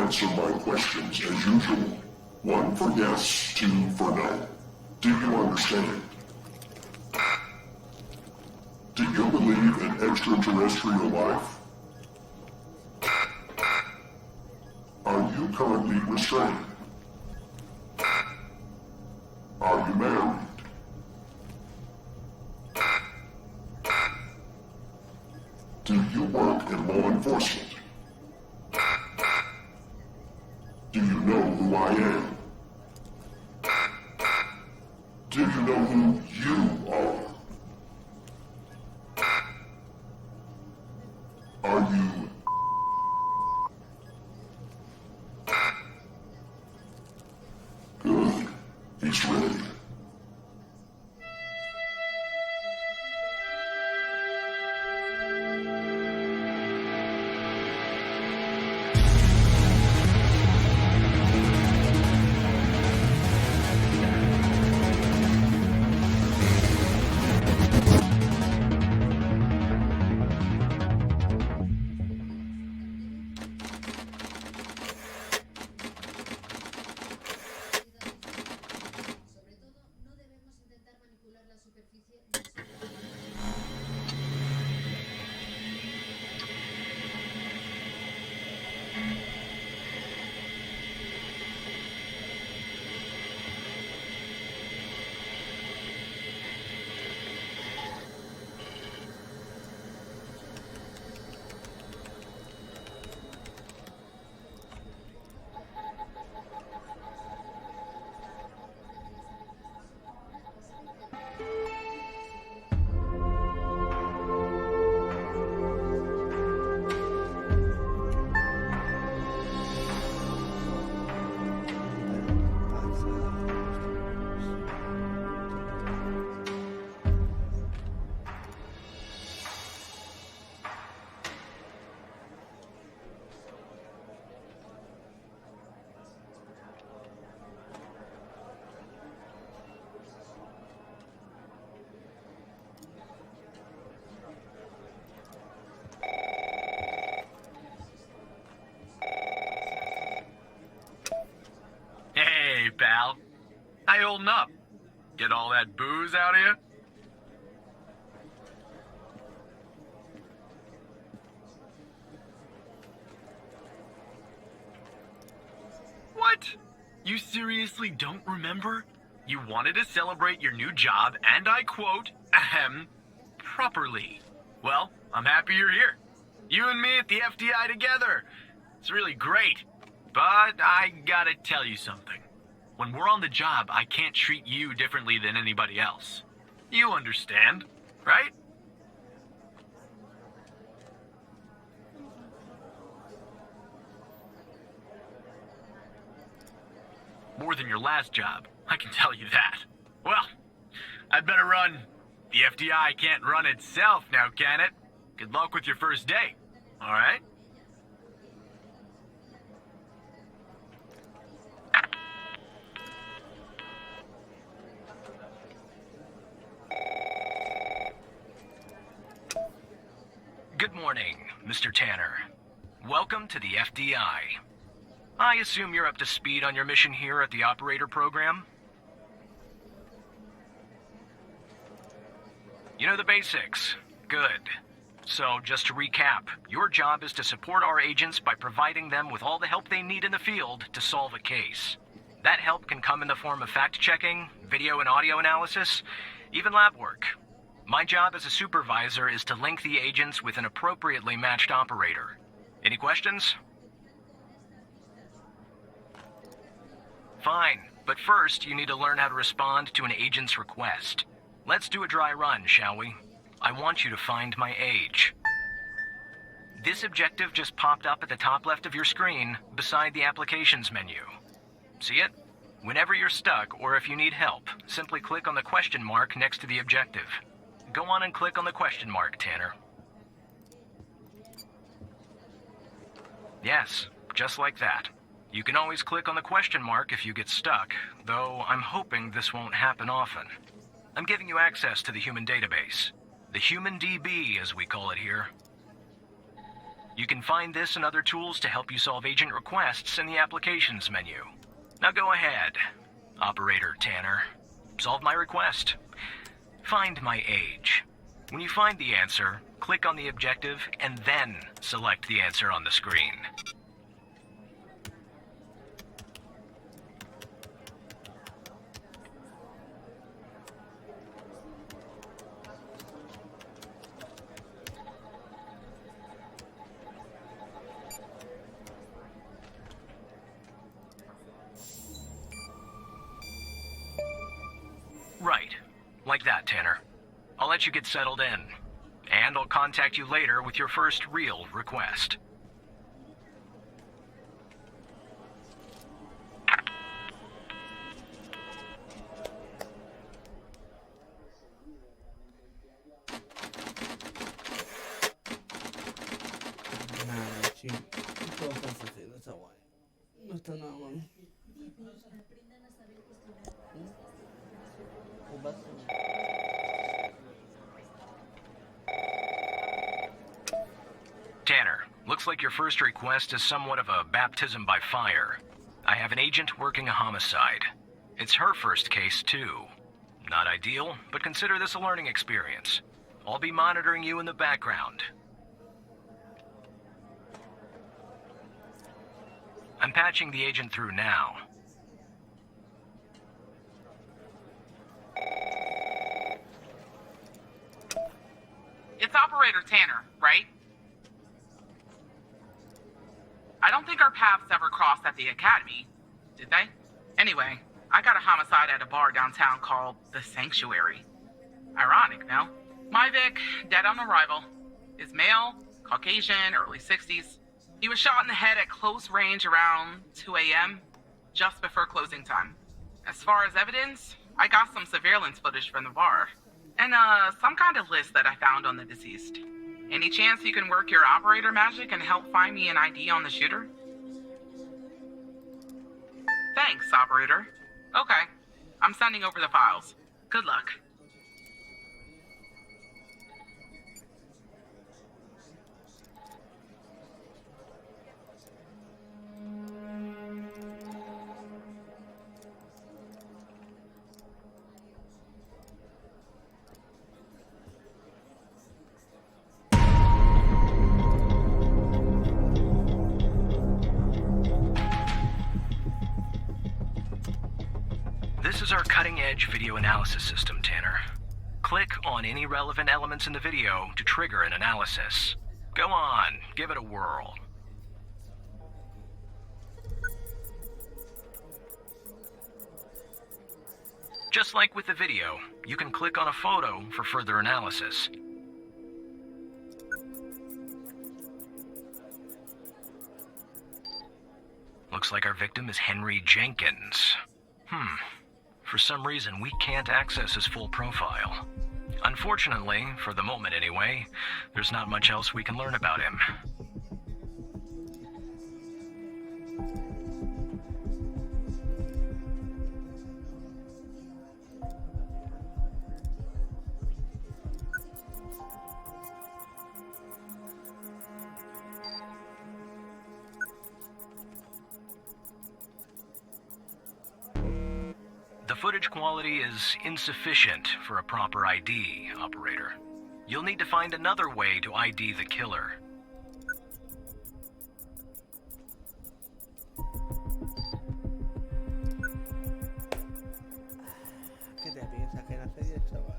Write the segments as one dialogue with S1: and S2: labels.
S1: answer my questions as usual. 1 for yes, 2 for no. Do you understand? Do you believe in extraterrestrial life? Are you currently restrained? Are you married? Do you work in law enforcement? Do you know who I am? Do you know who you are? Are you... Good. He's ready.
S2: Hey, pal. How you holding up? Get all that booze out of you? What? You seriously don't remember? You wanted to celebrate your new job, and I quote, ahem, properly. Well, I'm happy you're here. You and me at the FDI together. It's really great. But I gotta tell you something. When we're on the job, I can't treat you differently than anybody else. You understand, right? More than your last job, I can tell you that. Well, I'd better run. The FDI can't run itself now, can it? Good luck with your first day, all right?
S3: Good morning, Mr. Tanner. Welcome to the FDI. I assume you're up to speed on your mission here at the operator program? You know the basics. Good. So, just to recap, your job is to support our agents by providing them with all the help they need in the field to solve a case. That help can come in the form of fact-checking, video and audio analysis, even lab work. My job as a supervisor is to link the agents with an appropriately matched operator. Any questions? Fine, but first you need to learn how to respond to an agent's request. Let's do a dry run, shall we? I want you to find my age. This objective just popped up at the top left of your screen, beside the applications menu. See it? Whenever you're stuck, or if you need help, simply click on the question mark next to the objective. Go on and click on the question mark, Tanner. Yes, just like that. You can always click on the question mark if you get stuck, though I'm hoping this won't happen often. I'm giving you access to the human database. The human DB, as we call it here. You can find this and other tools to help you solve agent requests in the Applications menu. Now go ahead, Operator Tanner. Solve my request. Find my age. When you find the answer, click on the objective and then select the answer on the screen. Right. Like that, Tanner. I'll let you get settled in. And I'll contact you later with your first real request.
S4: Nada, chico. Todo está fácil, está guay. No está nada mal. ¿Qué pasa?
S3: Tanner, looks like your first request is somewhat of a baptism by fire. I have an agent working a homicide. It's her first case, too. Not ideal, but consider this a learning experience. I'll be monitoring you in the background. I'm patching the agent through now.
S5: It's Operator Tanner, right? I don't think our paths ever crossed at the academy, did they? Anyway, I got a homicide at a bar downtown called The Sanctuary. Ironic, no? My Vic, dead on arrival. Is male, Caucasian, early 60s. He was shot in the head at close range around 2 a.m., just before closing time. As far as evidence, I got some surveillance footage from the bar. And, some kind of list that I found on the deceased. Any chance you can work your operator magic and help find me an ID on the shooter? Thanks, operator. Okay, I'm sending over the files. Good luck.
S3: This is our cutting-edge video analysis system, Tanner. Click on any relevant elements in the video to trigger an analysis. Go on, give it a whirl. Just like with the video, you can click on a photo for further analysis. Looks like our victim is Henry Jenkins. For some reason, we can't access his full profile. Unfortunately, for the moment anyway, there's not much else we can learn about him. The footage quality is insufficient for a proper ID, operator. You'll need to find another way to ID the killer.
S4: ¿Qué te piensas que la serie, chaval?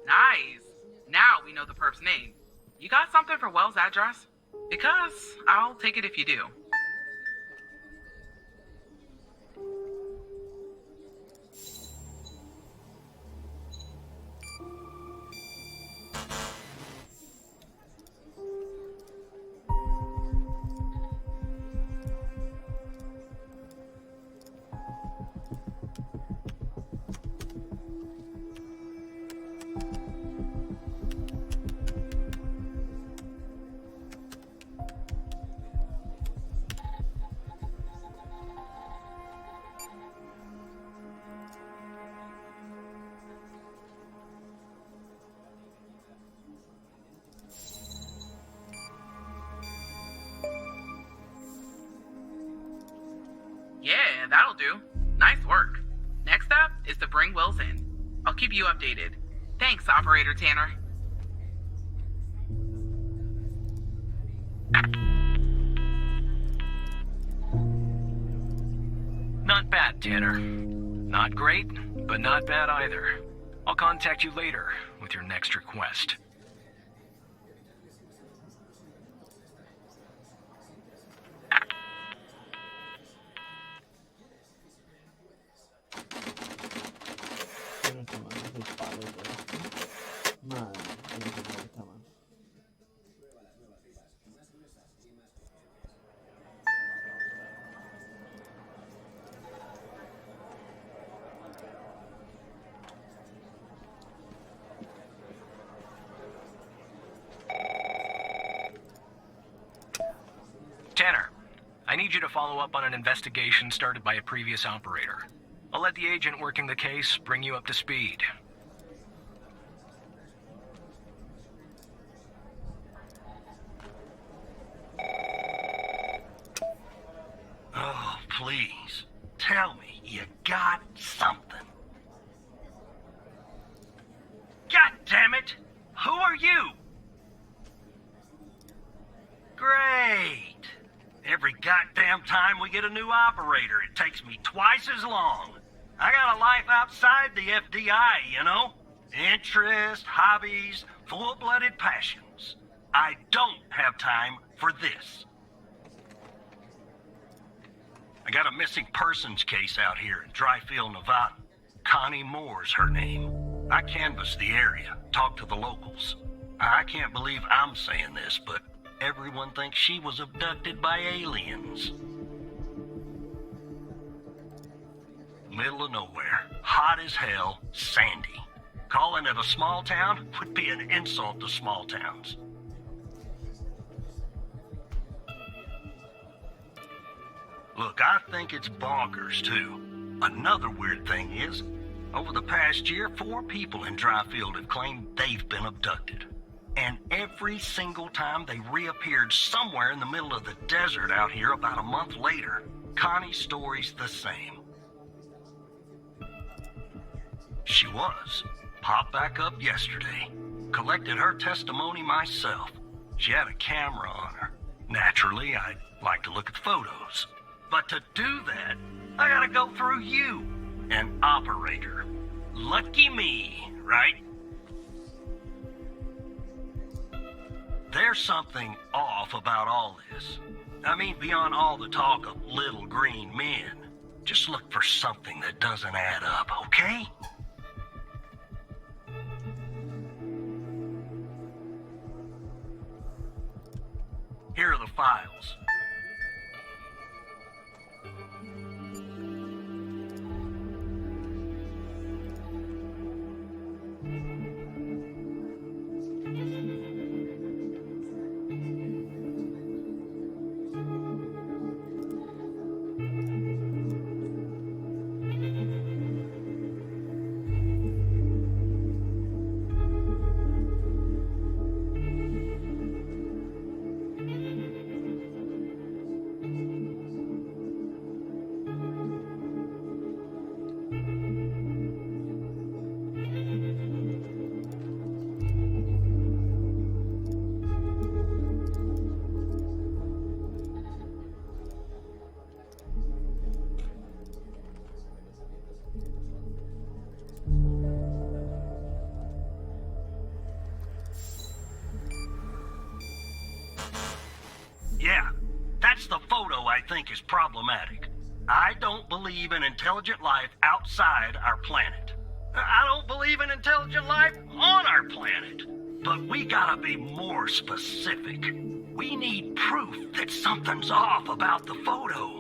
S5: Nice. Now we know the perp's name. You got something for Wells' address? Because I'll take it if you do. that'll do. Nice work. Next up is to bring Wills in. I'll keep you updated. Thanks, Operator Tanner.
S3: Not bad, Tanner. Not great, but not bad either. I'll contact you later with your next request.
S4: No está mal, es el palo de esto. Madre, no está mal.
S3: Tanner, I need you to follow up on an investigation started by a previous operator. I'll let the agent working the case bring you up to speed.
S6: Oh, please. Tell me you got something. God damn it! Who are you? Great. Every goddamn time we get a new operator, it takes me twice as long. I got a life outside the FDI, you know? Interests, hobbies, full-blooded passions. I don't have time for this. I got a missing persons case out here in Dryfield, Nevada. Connie Moore's her name. I canvassed the area, talked to the locals. I can't believe I'm saying this, but everyone thinks she was abducted by aliens. Middle of nowhere, hot as hell, sandy. Calling it a small town would be an insult to small towns. Look, I think it's bonkers, too. Another weird thing is, over the past year, 4 people in Dryfield have claimed they've been abducted. And every single time they reappeared somewhere in the middle of the desert out here about a month later. Connie's story's the same. She was. Popped back up yesterday. Collected her testimony myself. She had a camera on her. Naturally, I'd like to look at the photos. But to do that, I gotta go through you, an operator. Lucky me, right? There's something off about all this. I mean, beyond all the talk of little green men. Just look for something that doesn't add up, okay? Here are the files. Yeah, that's the photo I think is problematic. I don't believe in intelligent life outside our planet. I don't believe in intelligent life on our planet. But we gotta be more specific. We need proof that something's off about the photo.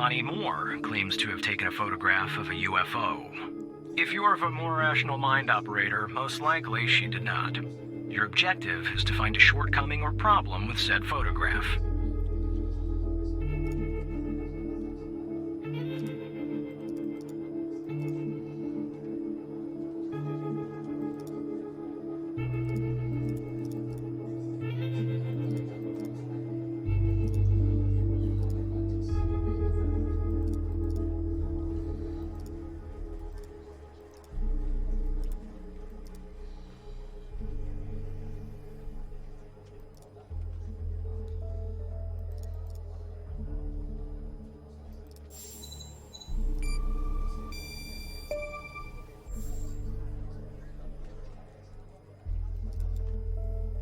S3: Connie Moore claims to have taken a photograph of a UFO. If you're of a more rational mind, operator, most likely she did not. Your objective is to find a shortcoming or problem with said photograph.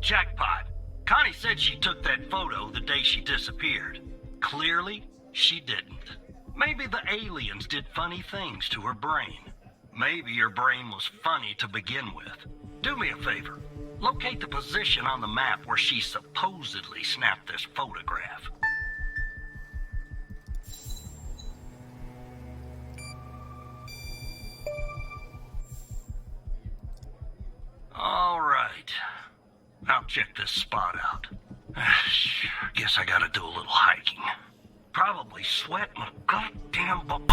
S6: Jackpot. Connie said she took that photo the day she disappeared. Clearly, she didn't. Maybe the aliens did funny things to her brain. Maybe her brain was funny to begin with. Do me a favor. Locate the position on the map where she supposedly snapped this photograph. All right. I'll check this spot out. Guess I gotta do a little hiking. Probably sweat my goddamn butt.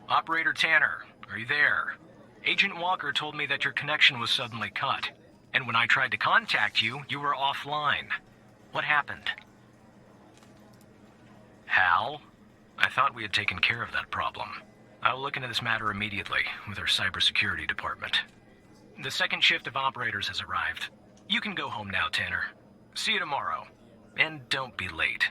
S3: Operator Tanner, are you there? Agent Walker told me that your connection was suddenly cut. And when I tried to contact you, you were offline. What happened? Hal? I thought we had taken care of that problem. I'll look into this matter immediately with our cybersecurity department. The second shift of operators has arrived. You can go home now, Tanner. See you tomorrow. And don't be late.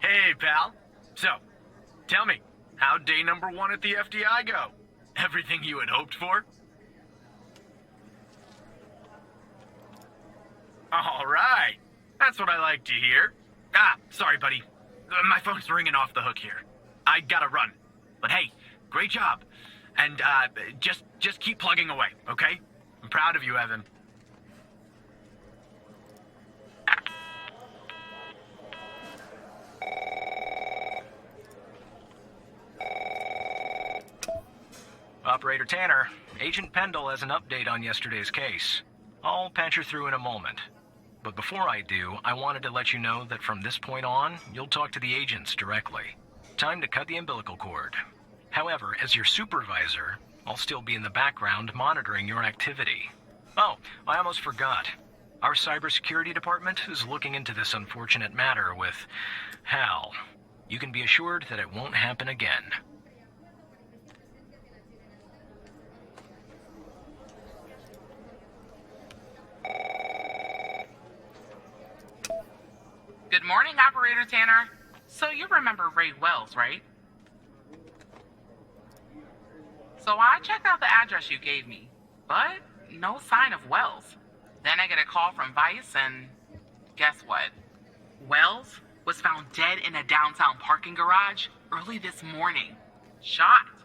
S2: Hey, pal. So, tell me, how'd day number 1 at the FDI go? Everything you had hoped for? All right. That's what I like to hear. Sorry, buddy. My phone's ringing off the hook here. I gotta run. But hey, great job. And, just keep plugging away, okay? I'm proud of you, Evan.
S3: Operator Tanner, Agent Pendle has an update on yesterday's case. I'll patch her through in a moment. But before I do, I wanted to let you know that from this point on, you'll talk to the agents directly. Time to cut the umbilical cord. However, as your supervisor, I'll still be in the background monitoring your activity. Oh, I almost forgot. Our cybersecurity department is looking into this unfortunate matter with Hal. You can be assured that it won't happen again.
S5: Good morning, Operator Tanner. So you remember Ray Wells, right? So I checked out the address you gave me, but no sign of Wells. Then I get a call from Vice, and guess what? Wells was found dead in a downtown parking garage early this morning. Shocked.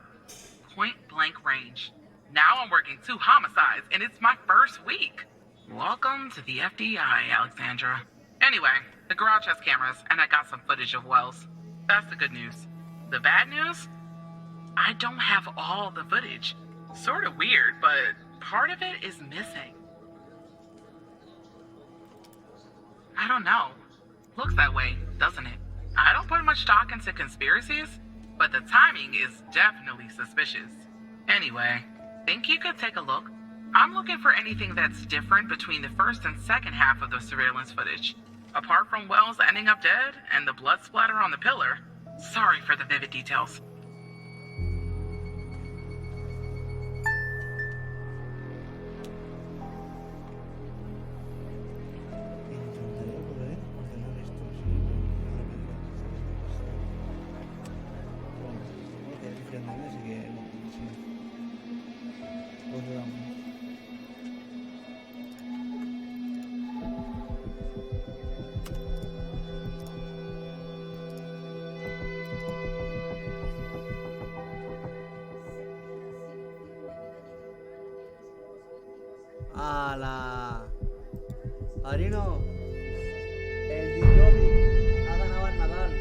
S5: Point blank range. Now I'm working 2 homicides, and it's my first week. Welcome to the FDI, Alexandra. Anyway, the garage has cameras, and I got some footage of Wells. That's the good news. The bad news? I don't have all the footage. Sort of weird, but part of it is missing. I don't know. Looks that way, doesn't it? I don't put much stock into conspiracies, but the timing is definitely suspicious. Anyway, think you could take a look? I'm looking for anything that's different between the first and second half of the surveillance footage. Apart from Wells ending up dead and the blood splatter on the pillar. Sorry for the vivid details.
S4: Intentaré poder ordenar esto sí, bueno, supongo que hay que frenarme, así que bueno, sí. Pues le damos. ¡Hala! Padrino, el DJ ha ganado el Nadal.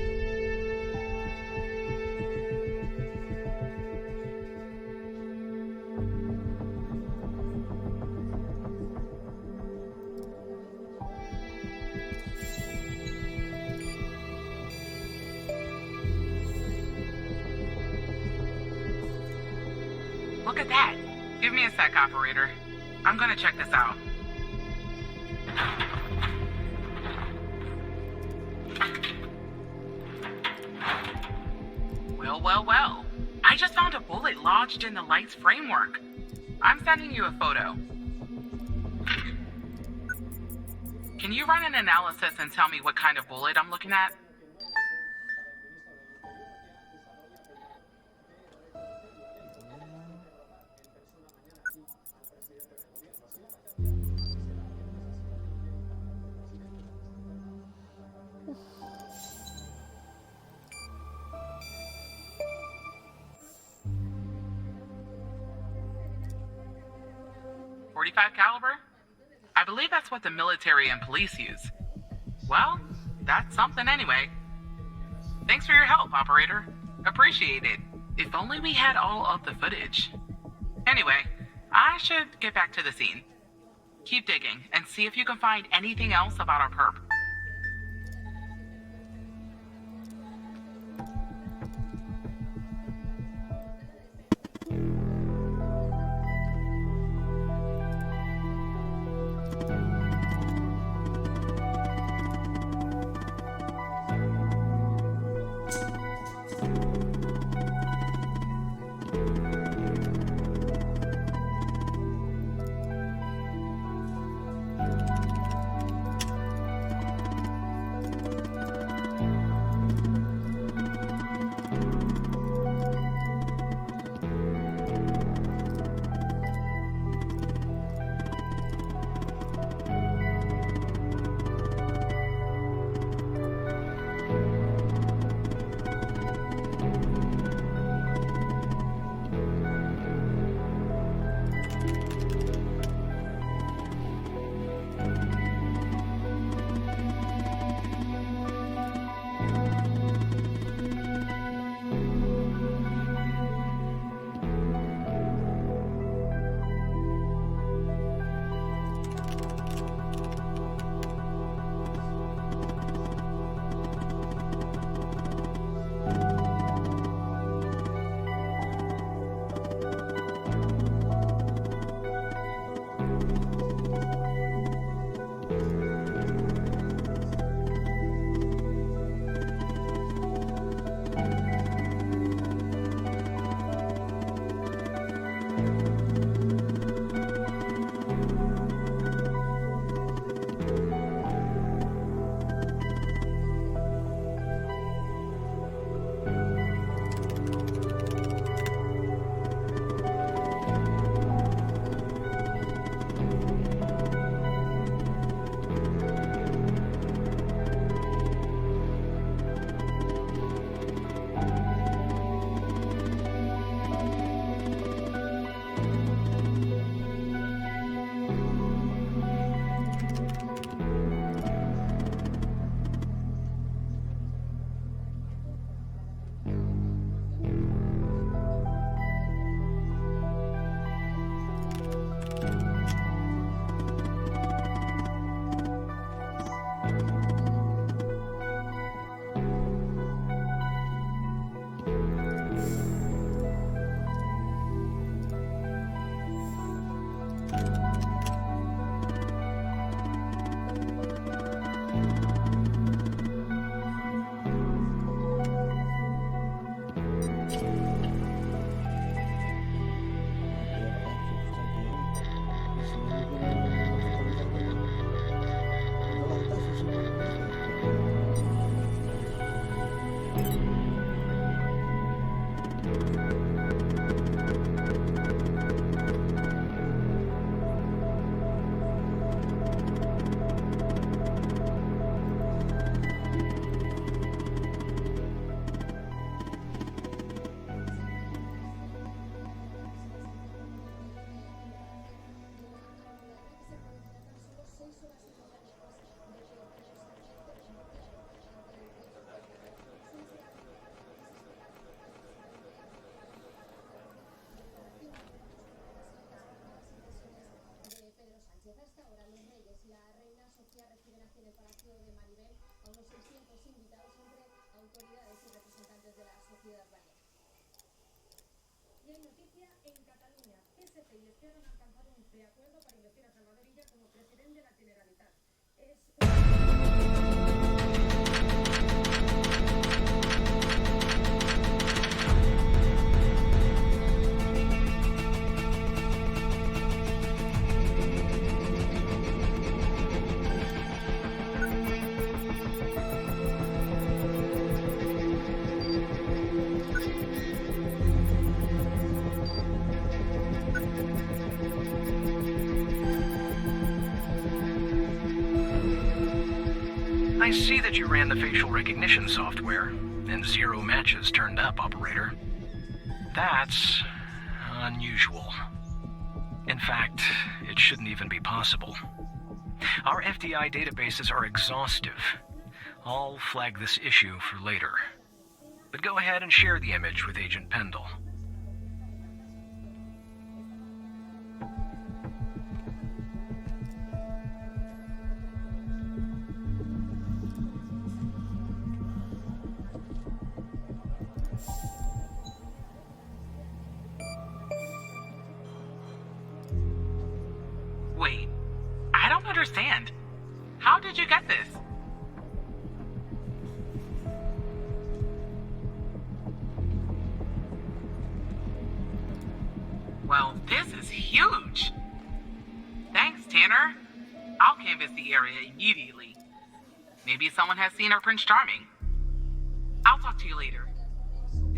S5: Look at that. Give me a sec, operator. I'm gonna check this out. Well. I just found a bullet lodged in the light's framework. I'm sending you a photo. Can you run an analysis and tell me what kind of bullet I'm looking at? .45 caliber? I believe that's what the military and police use. Well, that's something anyway. Thanks for your help, operator. Appreciate it. If only we had all of the footage. Anyway, I should get back to the scene. Keep digging and see if you can find anything else about our perp.
S7: autoridades y representantes de la sociedad gallega. Y hay noticia en Cataluña. PSC y Esquerra han alcanzado un preacuerdo para investir a Salvador Illa como presidente de la Generalitat.
S3: I see that you ran the facial recognition software, and 0 matches turned up, operator. That's unusual. In fact, it shouldn't even be possible. Our FDI databases are exhaustive. I'll flag this issue for later. But go ahead and share the image with Agent Pendle.
S5: Wait, I don't understand. How did you get this? Well, this is huge. Thanks, Tanner. I'll canvass the area immediately. Maybe someone has seen our Prince Charming. I'll talk to you later.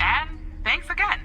S5: And thanks again.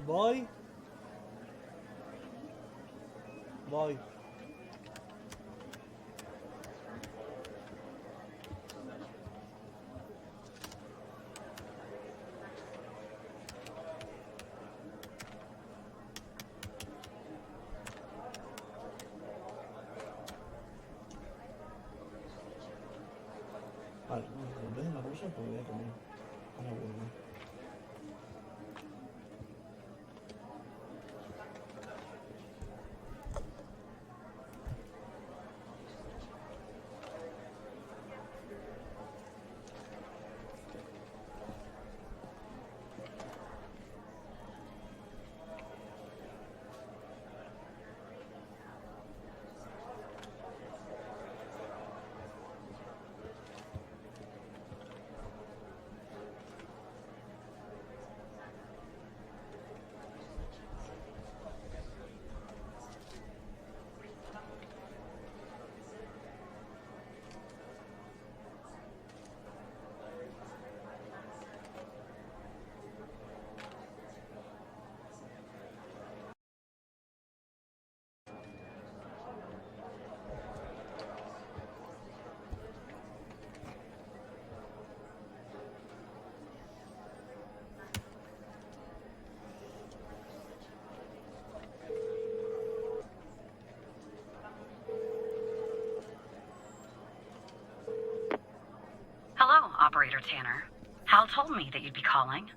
S4: Voy. Voy. Vale, en vez de una cosa, pues voy a comer. Ahora vuelvo.
S8: Hello, Operator Tanner. Hal told me that you'd be calling.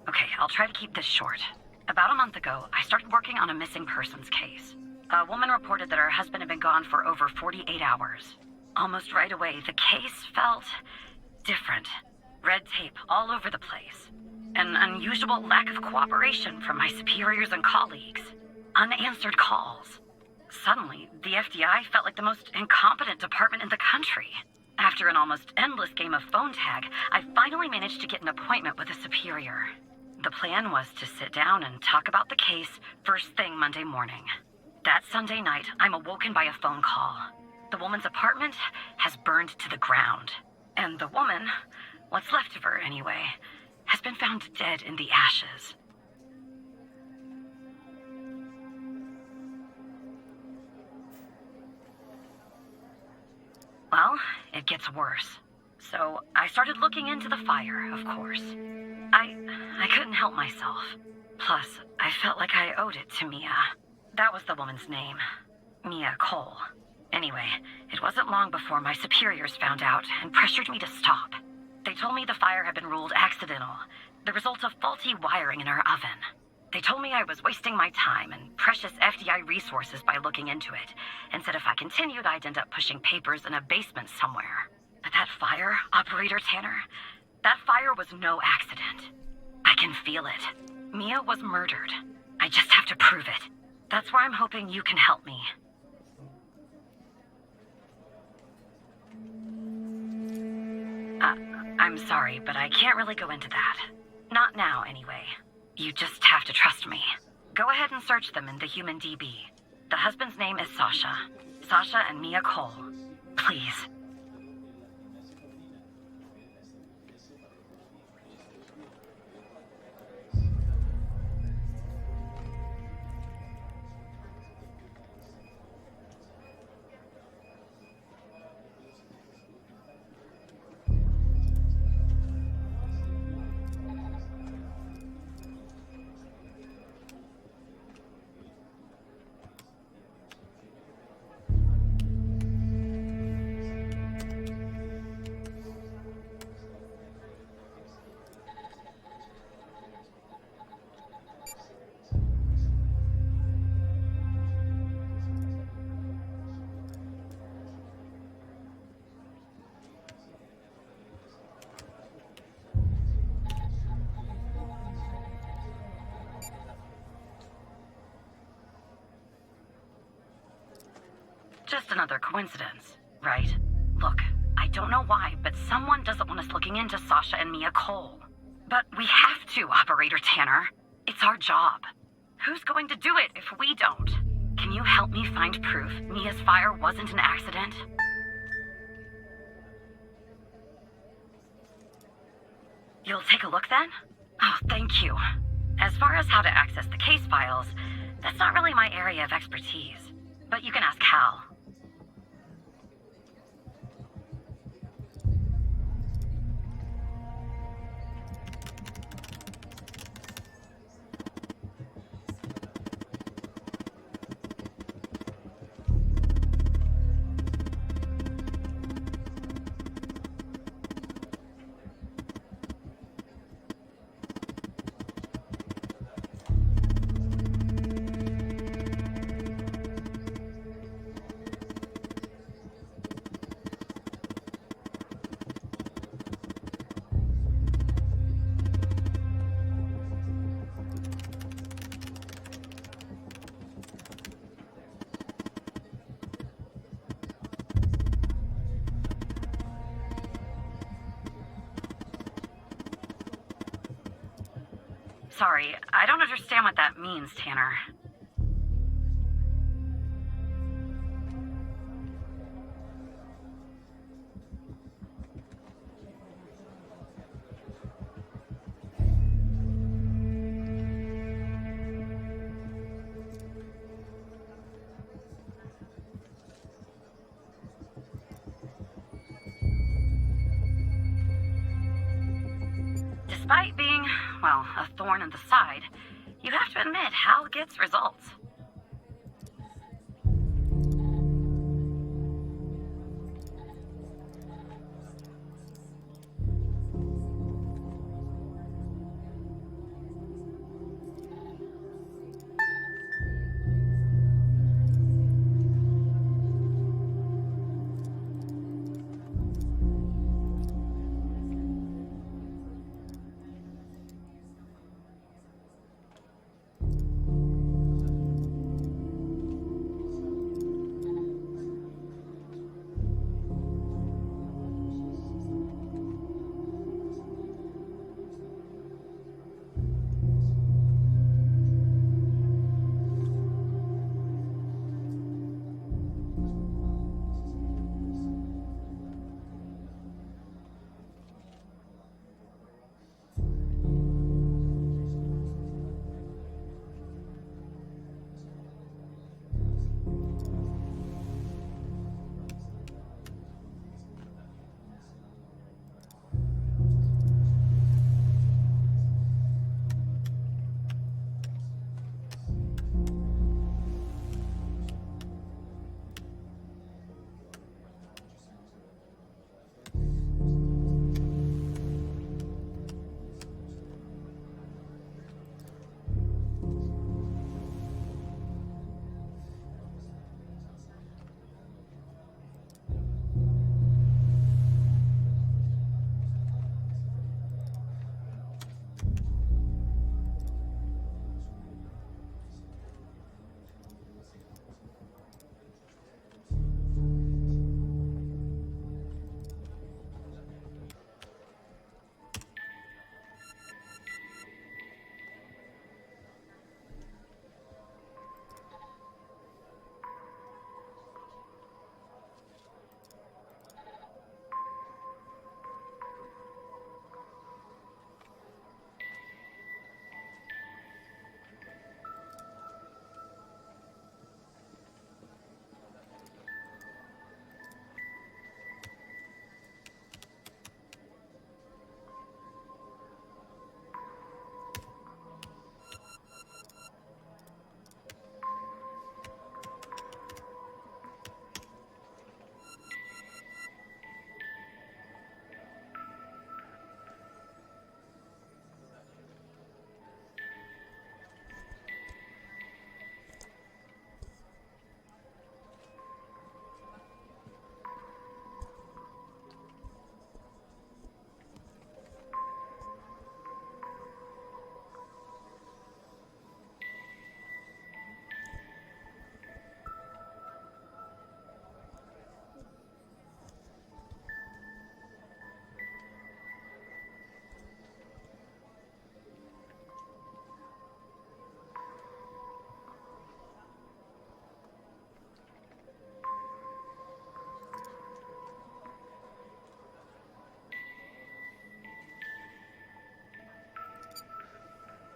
S8: Okay, I'll try to keep this short. About a month ago, I started working on a missing persons case. A woman reported that her husband had been gone for over 48 hours. Almost right away, the case felt different. Red tape all over the place. An unusual lack of cooperation from my superiors and colleagues. Unanswered calls. Suddenly, the FDI felt like the most incompetent department in the country. After an almost endless game of phone tag, I finally managed to get an appointment with a superior. The plan was to sit down and talk about the case first thing Monday morning. That Sunday night, I'm awoken by a phone call. The woman's apartment has burned to the ground. And the woman, what's left of her anyway, has been found dead in the ashes. Well, it gets worse. So I started looking into the fire, of course. I couldn't help myself. Plus, I felt like I owed it to Mia. That was the woman's name. Mia Cole. Anyway, it wasn't long before my superiors found out and pressured me to stop. They told me the fire had been ruled accidental, the result of faulty wiring in our oven. They told me I was wasting my time and precious FDI resources by looking into it, and said if I continued, I'd end up pushing papers in a basement somewhere. But that fire, Operator Tanner, that fire was no accident. I can feel it. Mia was murdered. I just have to prove it. That's where I'm hoping you can help me. I'm sorry, but I can't really go into that. Not now, anyway. You just have to trust me. Go ahead and search them in the Human DB. The husband's name is Sasha. Sasha and Mia Cole. Please. Just another coincidence, right? Look, I don't know why, but someone doesn't want us looking into Sasha and Mia Cole. But we have to, Operator Tanner. It's our job. Who's going to do it if we don't? Can you help me find proof Mia's fire wasn't an accident? You'll take a look then? Oh, thank you. As far as how to access the case files, that's not really my area of expertise. But you can ask Hal. Sorry, I don't understand what that means, Tanner. Despite being, well, a thorn in the side, you have to admit Hal gets results.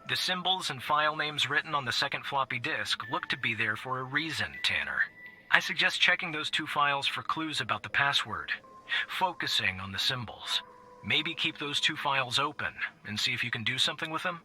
S3: The symbols and file names written on the second floppy disk look to be there for a reason, Tanner. I suggest checking those 2 files for clues about the password, focusing on the symbols. Maybe keep those 2 files open and see if you can do something with them.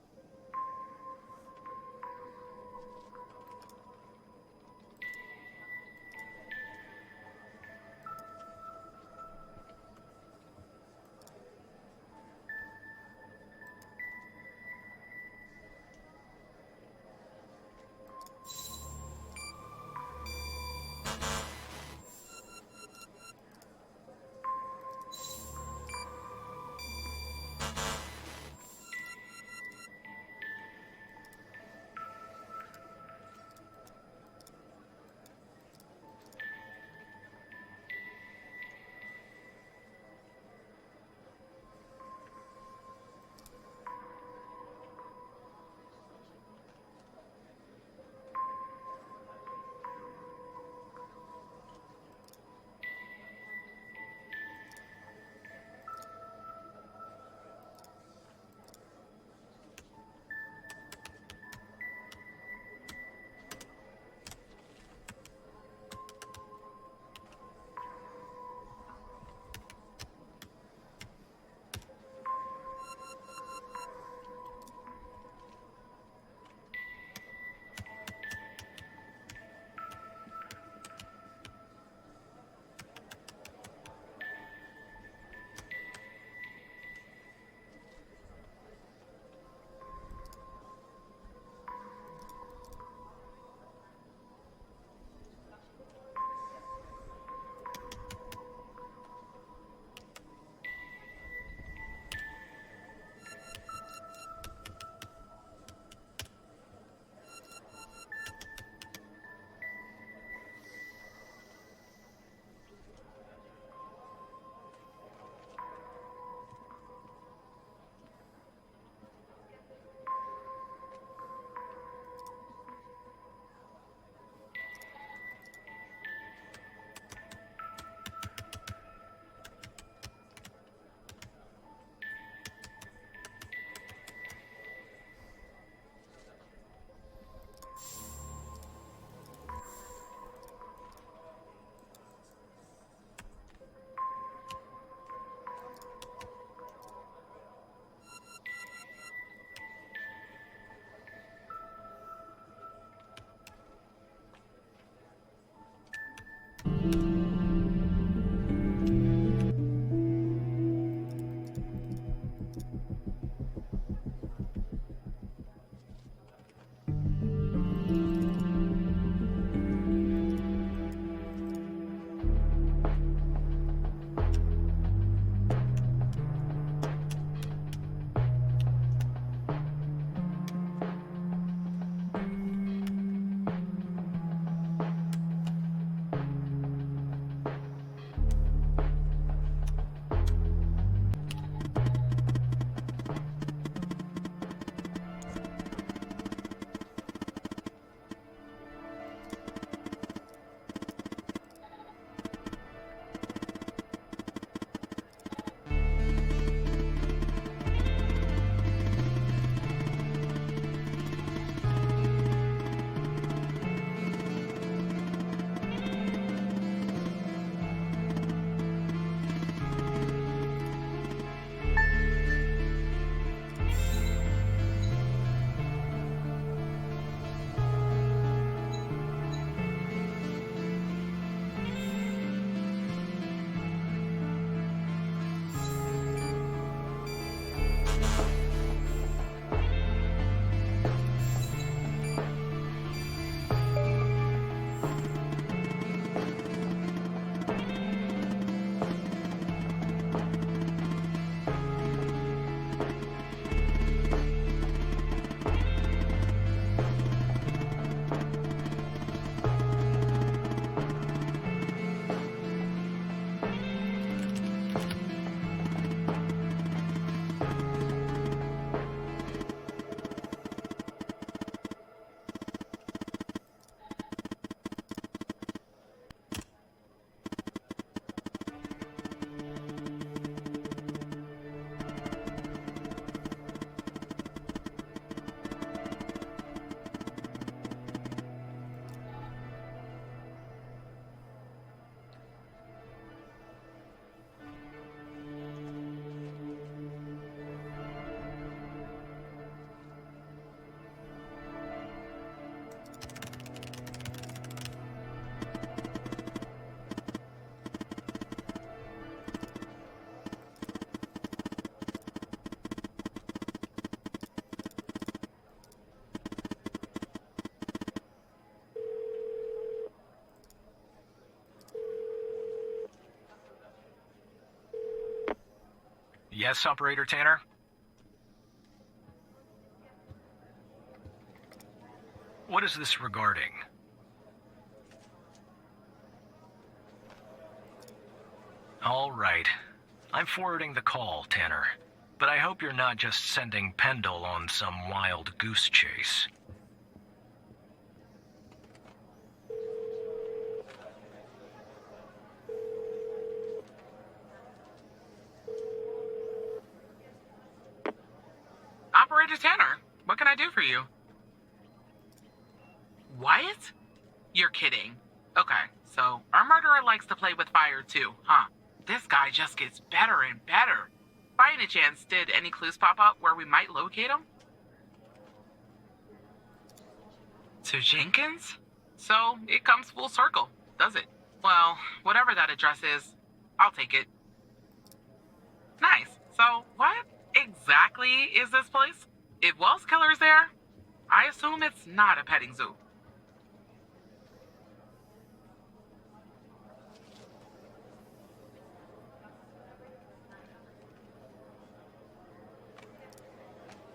S3: Yes, Operator Tanner? What is this regarding? All right. I'm forwarding the call, Tanner. But I hope you're not just sending Pendle on some wild goose chase.
S5: Operator Tanner, what can I do for you? What? You're kidding. Okay, so our murderer likes to play with fire too, huh? This guy just gets better and better. By any chance, did any clues pop up where we might locate him? To Jenkins? So, it comes full circle, does it? Well, whatever that address is, I'll take it. Nice. So, what exactly is this place? If Wells Killer's there, I assume it's not a petting zoo.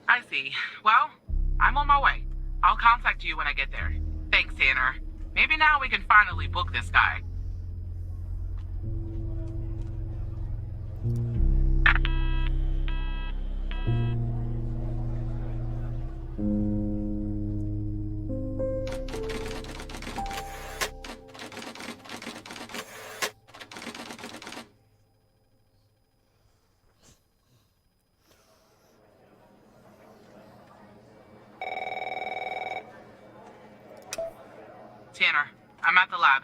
S5: I see. Well, I'm on my way. I'll contact you when I get there. Thanks, Tanner. Maybe now we can finally book this guy. Tanner, I'm at the lab.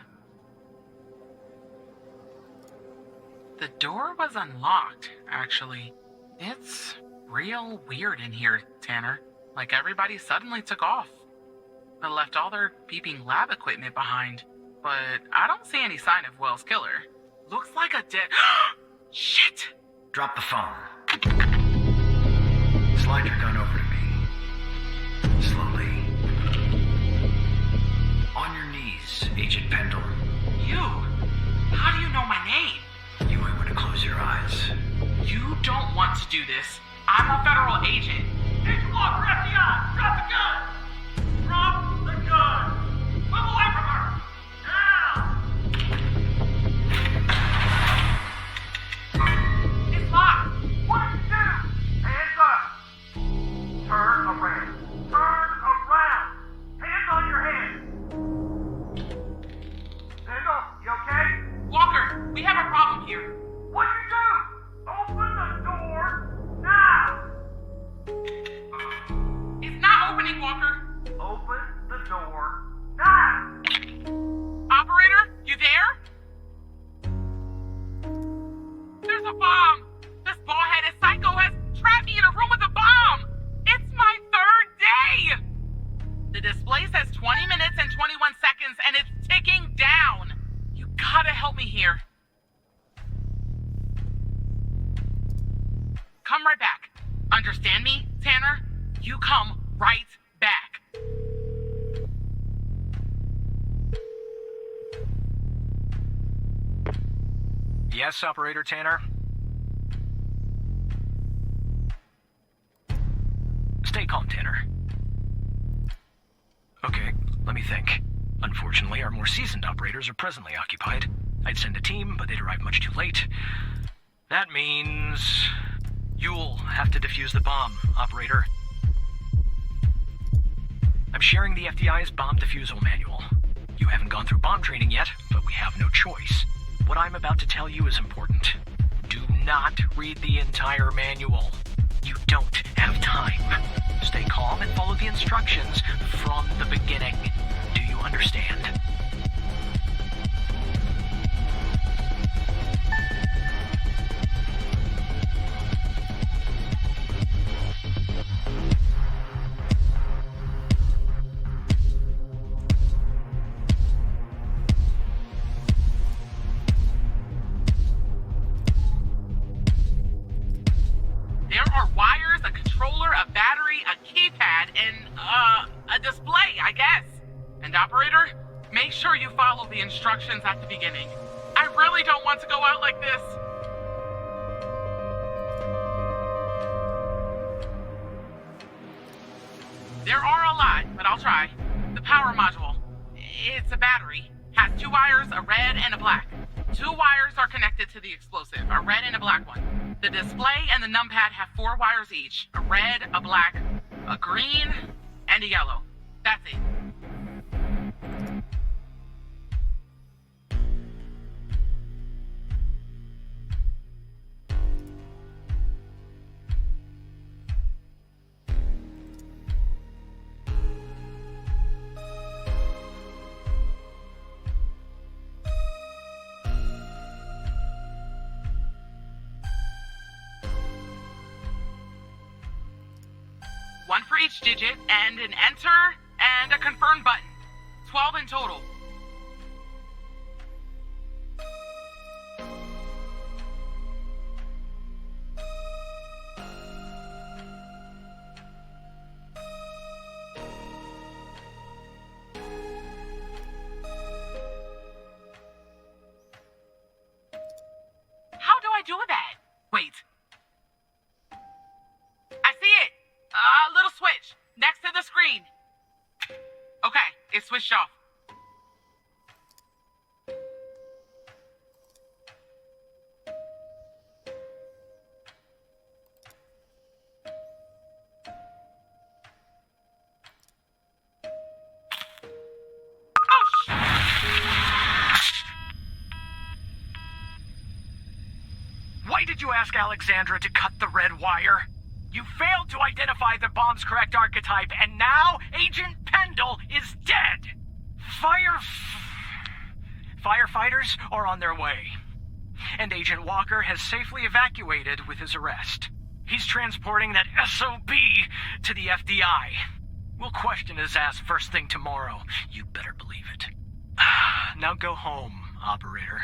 S5: The door was unlocked, actually. It's real weird in here, Tanner. Like everybody suddenly took off. They left all their beeping lab equipment behind. But I don't see any sign of Wells' killer. Looks like a dead... Shit!
S9: Drop the phone. Slide your gun over to me. Slowly. On your knees, Agent Pendle.
S5: You? How do you know my name?
S9: You might want to close your eyes.
S5: You don't want to do this. I'm a federal agent.
S6: It's Walker, FDI! Drop the gun! Drop the gun! Move away from her! Now!
S5: It's locked.
S6: What did you do? Hands up! Turn around. Turn around! Hands on your head! Pendle, you okay?
S5: Walker, we have a problem here.
S6: What'd you do? Open the door now!
S5: It's not opening, Walker.
S6: Open the door now!
S5: Operator, you there? There's a bomb. This bald-headed psycho has trapped me in a room with a bomb. It's my third day. The display says 20 minutes and 21 seconds, and it's ticking down. You gotta help me here. Come right back. Understand me, Tanner? You come right back.
S3: Yes, Operator Tanner? Stay calm, Tanner. Okay, let me think. Unfortunately, our more seasoned operators are presently occupied. I'd send a team, but they'd arrive much too late. That means... you'll have to defuse the bomb, Operator. I'm sharing the FDI's bomb defusal manual. You haven't gone through bomb training yet, but we have no choice. What I'm about to tell you is important. Do not read the entire manual. You don't have time. Stay calm and follow the instructions from the beginning. Do you understand?
S5: There are wires, a controller, a battery, a keypad, and, a display, I guess. And operator, make sure you follow the instructions at the beginning. I really don't want to go out like this. a battery, has 2 wires, a red and a black. 2 wires are connected to the explosive, a red and a black one. The display and the numpad have 4 wires each, a red, a black, a green, and a yellow. That's it. One for each digit, and an enter and a confirm button. 12 in total. How do I do that? Wait. I see it! A little switch next to the screen. Okay, it's switched off. Oh,
S3: Why did you ask Alexandra to cut the red wire? You failed to identify the bomb's correct archetype, and now Agent Pendle is dead! Firefighters are on their way. And Agent Walker has safely evacuated with his arrest. He's transporting that SOB to the FDI. We'll question his ass first thing tomorrow. You better believe it. Now go home, operator.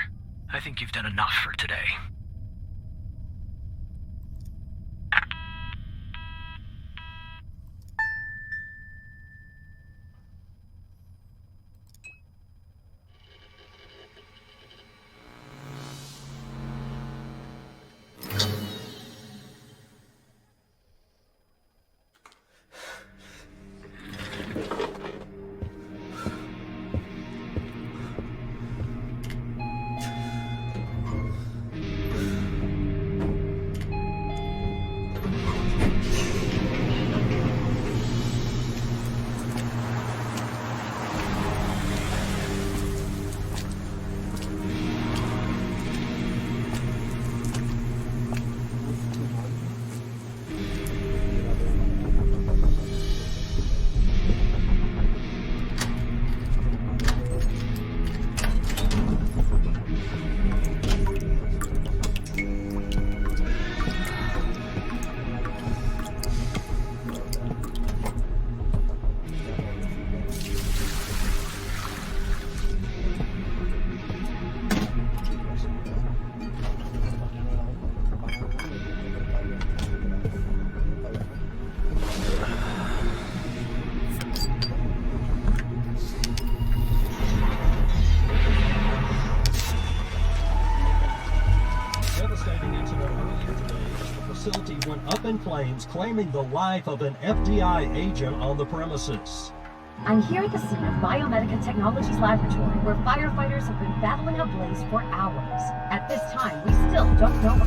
S3: I think you've done enough for today.
S6: Went up in flames, claiming the life of an FDI agent on the premises.
S8: I'm here at the scene of Biomedica Technologies Laboratory, where firefighters have been battling a blaze for hours. At this time, we still don't know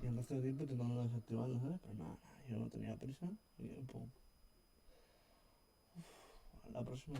S4: y en este tiempo intentando desactivarlo, ¿sabes? Pero nada, yo no tenía prisa y pues, la próxima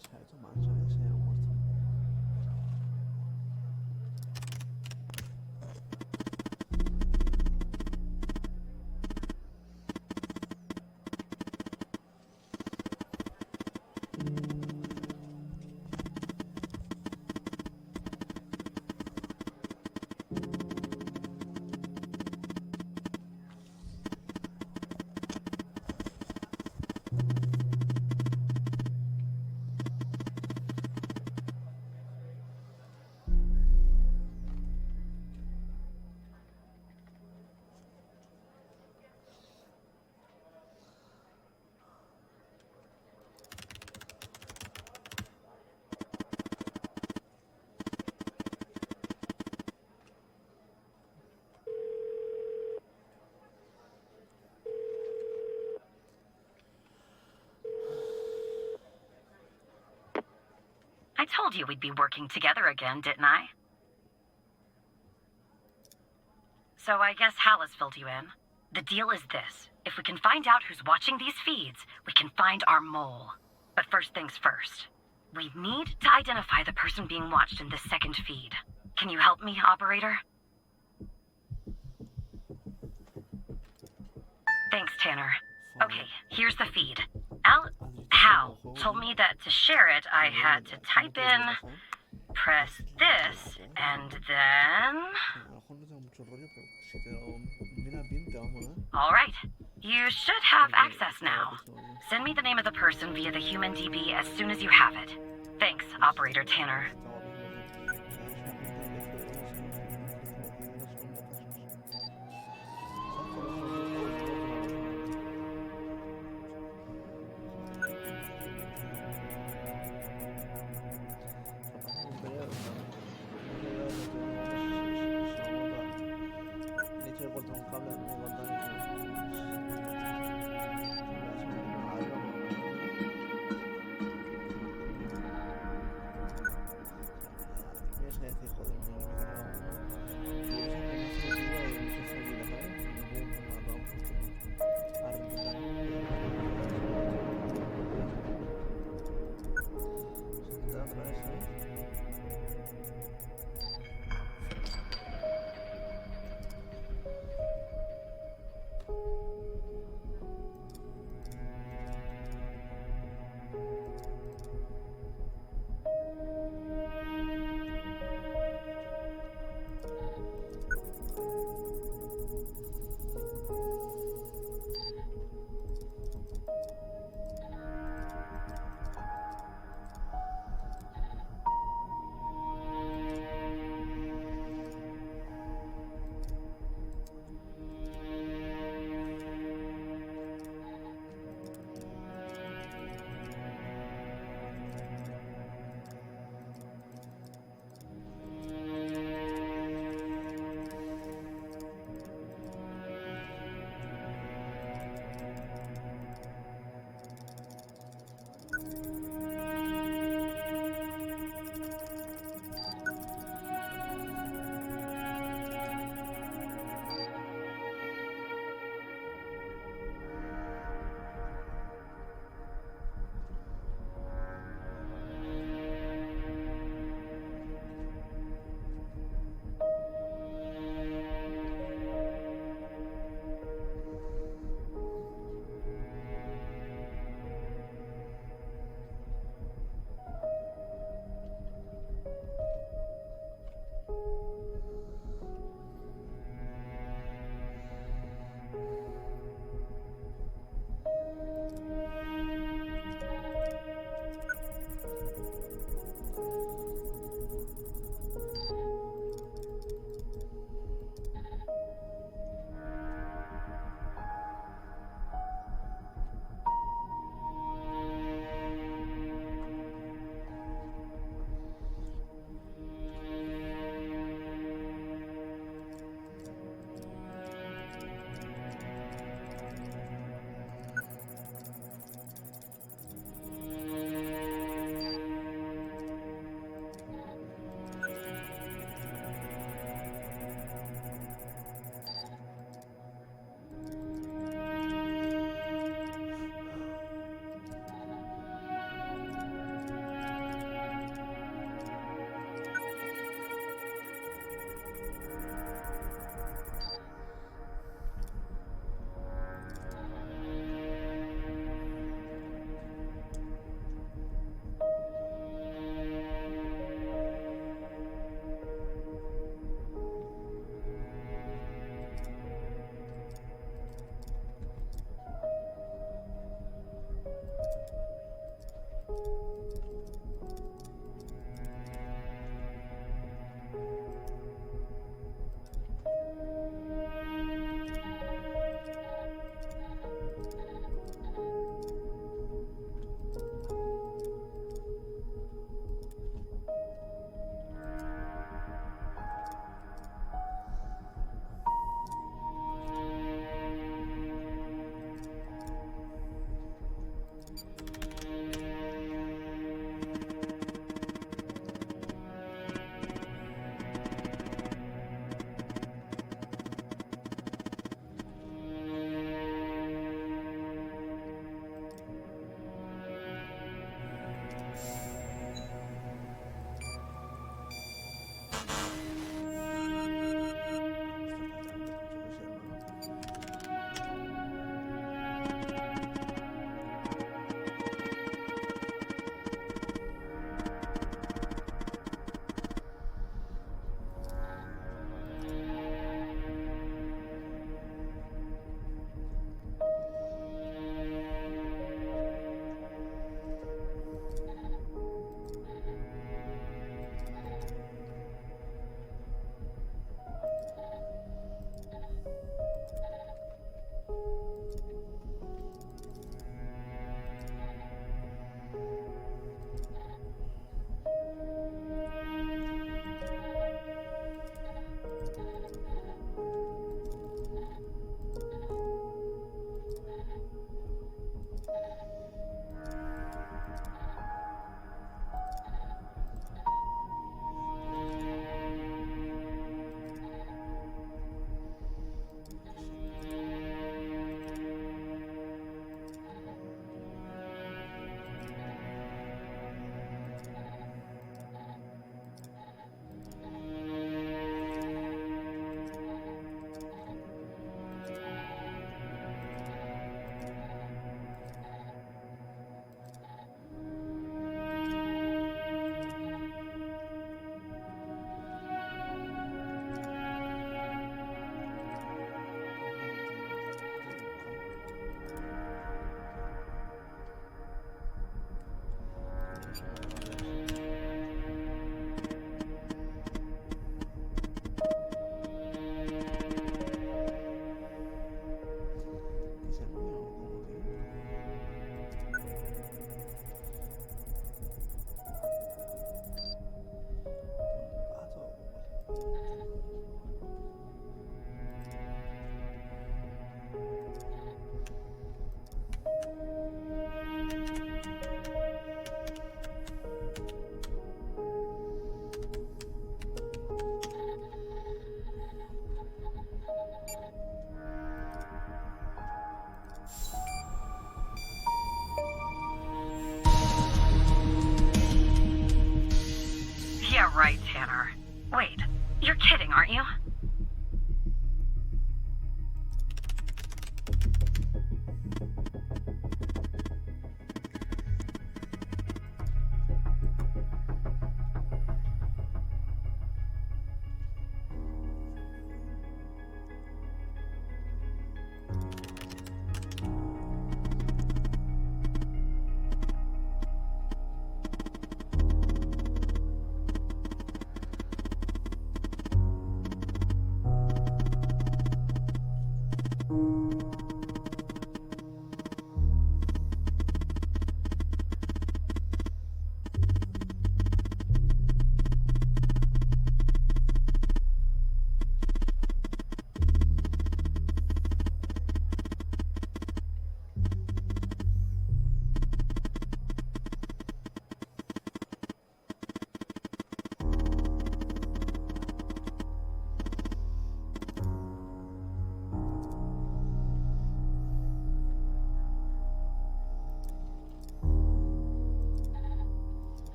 S4: Se ha hecho manso, se ha muerto.
S8: I told you we'd be working together again, didn't I? So I guess Hal has filled you in. The deal is this. If we can find out who's watching these feeds, we can find our mole. But first things first. We need to identify the person being watched in this second feed. Can you help me, operator? Thanks, Tanner. Okay, here's the feed. Hal told me that to share it, I had to type in, press this, and then...
S4: A lo mejor no tengo mucho rollo, pero si te lo miras bien te va a molar.
S8: All right. You should have access now. Send me the name of the person via the human DB as soon as you have it. Thanks, Operator Tanner.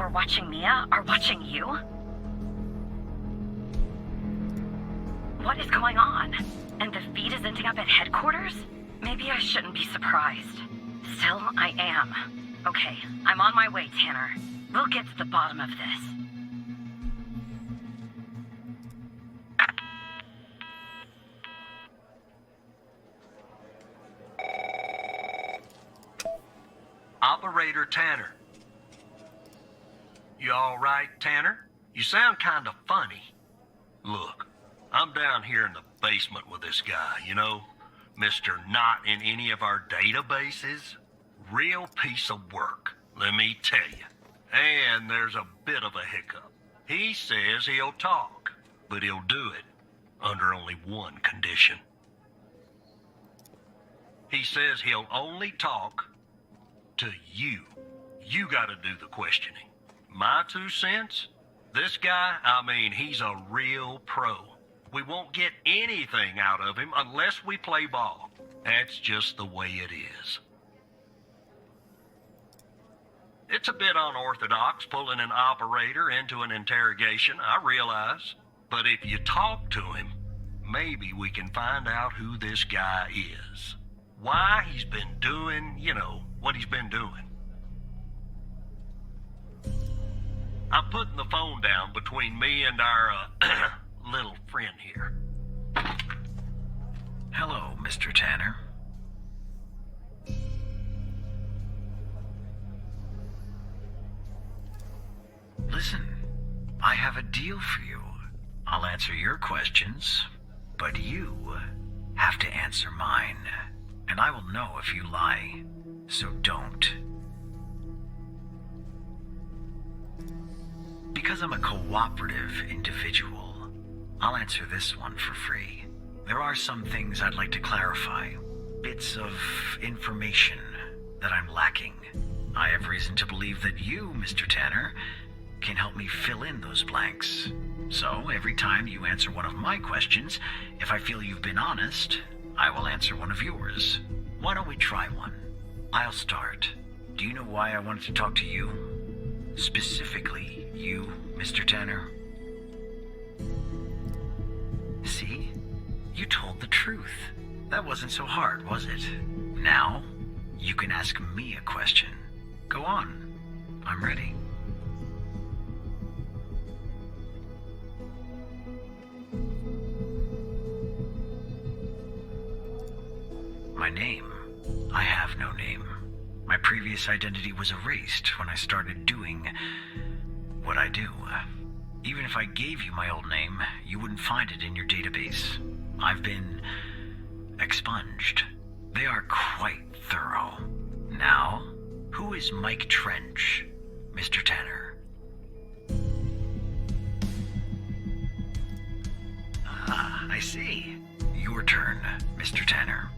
S8: were watching Mia are watching you? What is going on? And the feed is ending up at headquarters? Maybe I shouldn't be surprised. Still, I am. Okay, I'm on my way, Tanner. We'll get to the bottom of this.
S6: Operator Tanner. You all right, Tanner? You sound kind of funny. Look, I'm down here in the basement with this guy, you know? Mr. Not in any of our databases. Real piece of work, let me tell you. And there's a bit of a hiccup. He says he'll talk, but he'll do it under only one condition. He says he'll only talk to you. You gotta do the questioning. My 2 cents? This guy, he's a real pro. We won't get anything out of him unless we play ball. That's just the way it is. It's a bit unorthodox pulling an operator into an interrogation, I realize. But if you talk to him, maybe we can find out who this guy is. Why he's been doing, what he's been doing. I'm putting the phone down between me and our, little friend here.
S9: Hello, Mr. Tanner. Listen, I have a deal for you. I'll answer your questions, but you have to answer mine. And I will know if you lie, so don't. Because I'm a cooperative individual, I'll answer this one for free. There are some things I'd like to clarify, bits of information that I'm lacking. I have reason to believe that you, Mr. Tanner, can help me fill in those blanks. So every time you answer one of my questions, if I feel you've been honest, I will answer one of yours. Why don't we try one? I'll start. Do you know why I wanted to talk to you? Specifically, you, Mr. Tanner? See? You told the truth. That wasn't so hard, was it? Now, you can ask me a question. Go on. I'm ready. My name? I have no name. My previous identity was erased when I started doing what I do. Even if I gave you my old name, you wouldn't find it in your database. I've been expunged. They are quite thorough. Now, who is Mike Trench, Mr. Tanner? Ah, I see. Your turn, Mr. Tanner.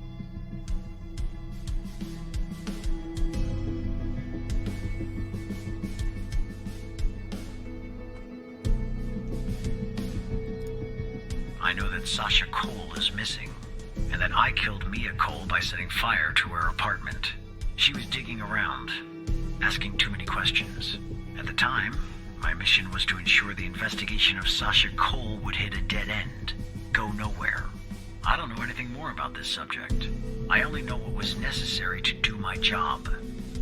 S9: I know that Sasha Cole is missing, and that I killed Mia Cole by setting fire to her apartment. She was digging around, asking too many questions. At the time, my mission was to ensure the investigation of Sasha Cole would hit a dead end, go nowhere. I don't know anything more about this subject. I only know what was necessary to do my job.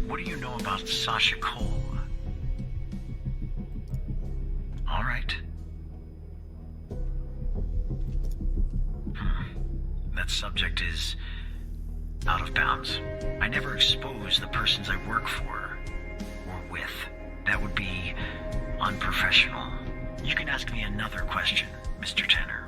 S9: What do you know about Sasha Cole? All right. That subject is out of bounds. I never expose the persons I work for or with. That would be unprofessional. You can ask me another question, Mr. Tanner.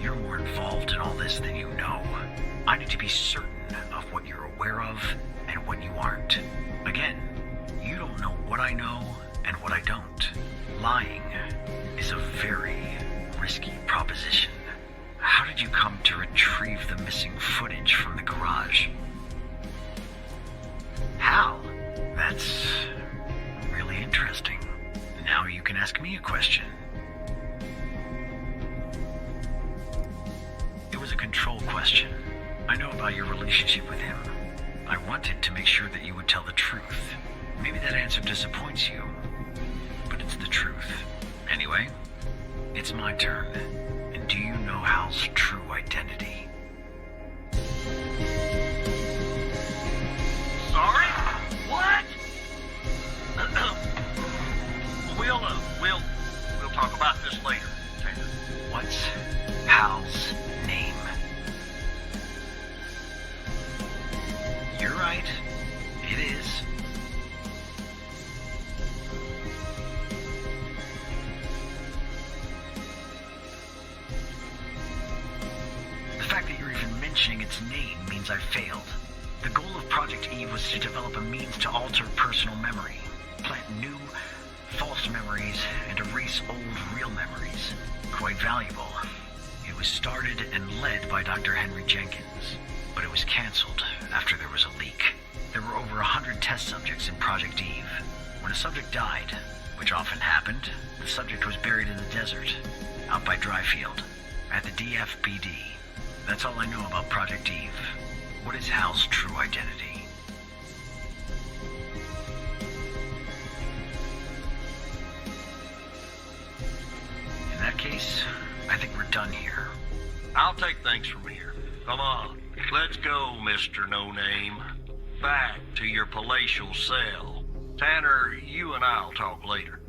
S9: You're more involved in all this than you know. I need to be certain of what you're aware of and what you aren't. Again, you don't know what I know and what I don't. Lying is a very risky proposition. How did you come to retrieve the missing footage from the garage? How? That's really interesting. Now you can ask me a question. with him. I wanted to make sure that you would tell the truth. Maybe that answer disappoints you, but it's the truth. Anyway, it's my turn. And do you know Hal's true identity?
S6: Sorry? What? We'll talk about this later, Tanner.
S9: What's Hal's name? You're right. It is. The fact that you're even mentioning its name means I failed. The goal of Project Eve was to develop a means to alter personal memory, plant new, false memories, and erase old, real memories. Quite valuable. It was started and led by Dr. Henry Jenkins, but it was canceled after there was a leak. There were over 100 test subjects in Project Eve. When a subject died, which often happened, the subject was buried in the desert, out by Dryfield, at the DFPD. That's all I know about Project Eve. What is Hal's true identity? In that case, I think we're done here.
S6: I'll take things from here. Come on, let's go, Mr. No Name. Back to your palatial cell. Tanner, you and I'll talk later.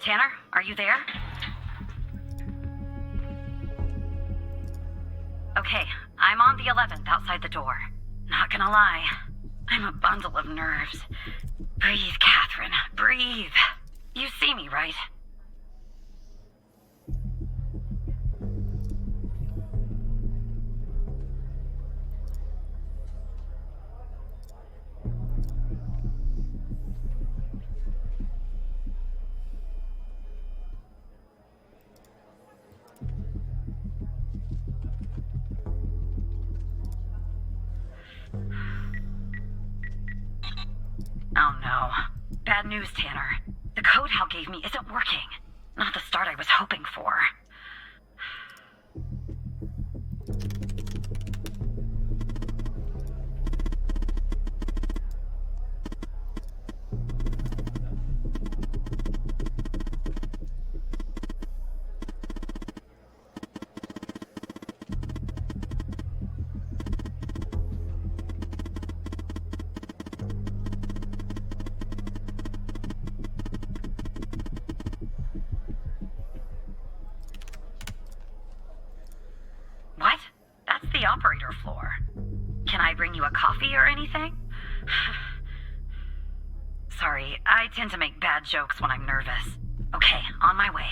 S8: Tanner, are you there? Okay, I'm on the 11th outside the door. Not gonna lie, I'm a bundle of nerves. Breathe, Catherine, breathe. You see me, right? Oh no. Bad news, Tanner. The code Hal gave me isn't working. Not the start I was hoping for. movie or anything? Sorry, I tend to make bad jokes when I'm nervous. Okay, on my way.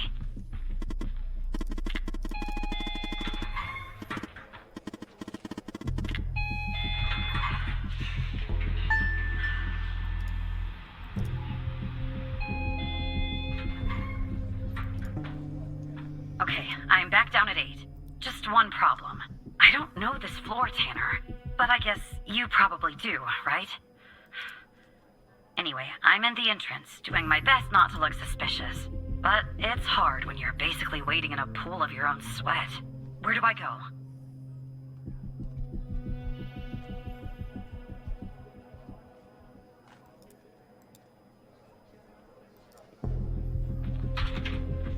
S8: Okay, I'm back down at 8. Just one problem. I don't know this floor, Tanner. But I guess you probably do, right? Anyway, I'm in the entrance, doing my best not to look suspicious. But it's hard when you're basically wading in a pool of your own sweat. Where do I go?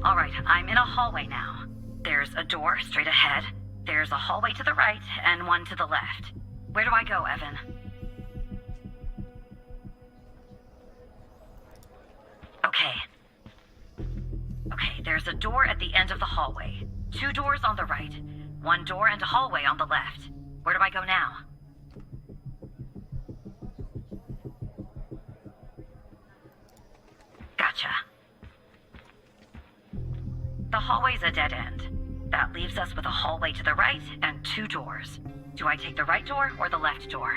S8: Alright, I'm in a hallway now. There's a door straight ahead, there's a hallway to the right, and one to the left. Where do I go, Evan? Okay. Okay, there's a door at the end of the hallway. 2 doors on the right, 1 door and a hallway on the left. Where do I go now? Gotcha. The hallway's a dead end. That leaves us with a hallway to the right and 2 doors. Do I take the right door or the left door?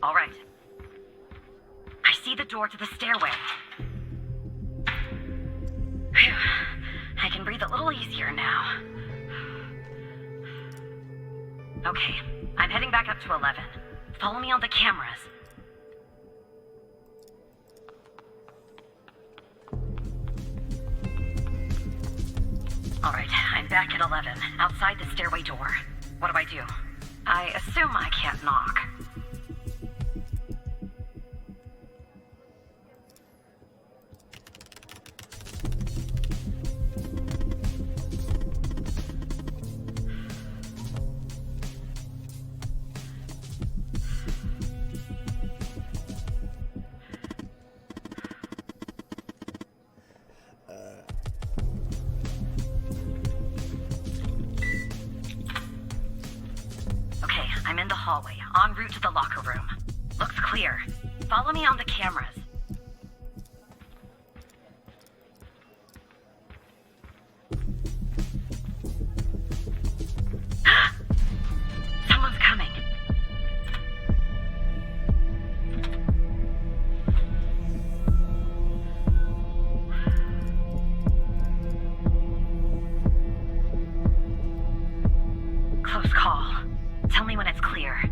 S8: All right. I see the door to the stairway. Phew. I can breathe a little easier now. Okay, I'm heading back up to 11. Follow me on the cameras. All right, I'm back at 11, outside the stairway door. What do I do? I assume I can't knock. I'm in the hallway, en route to the locker room. Looks clear. Follow me on the cameras. Someone's coming. Close call. Tell me when it's clear.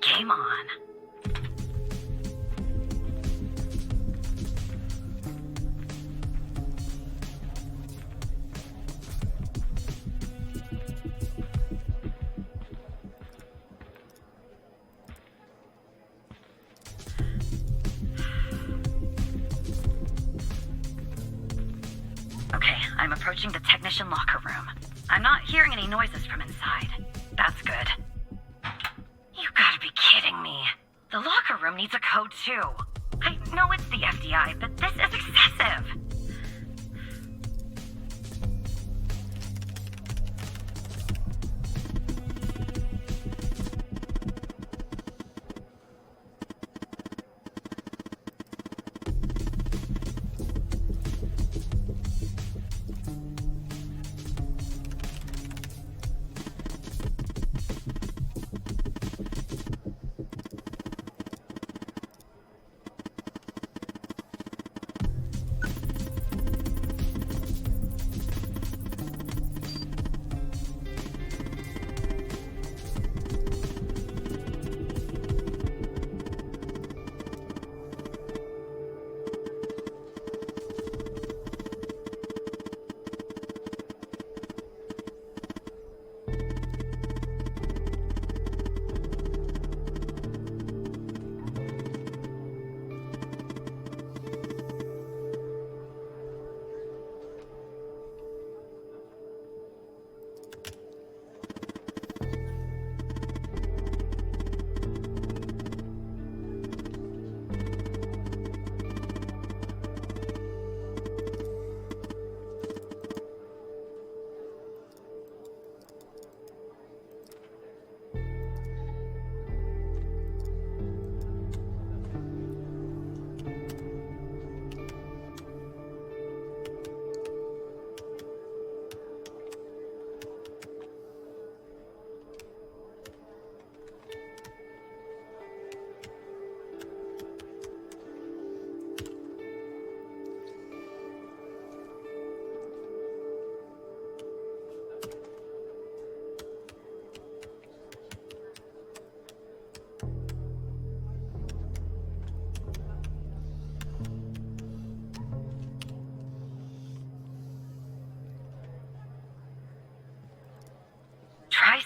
S8: Game on. Okay, I'm approaching the technician locker room. I'm not hearing any noises from inside. That's good. You gotta be kidding me. The locker room needs a code too. I know it's the FDI, but this is excessive.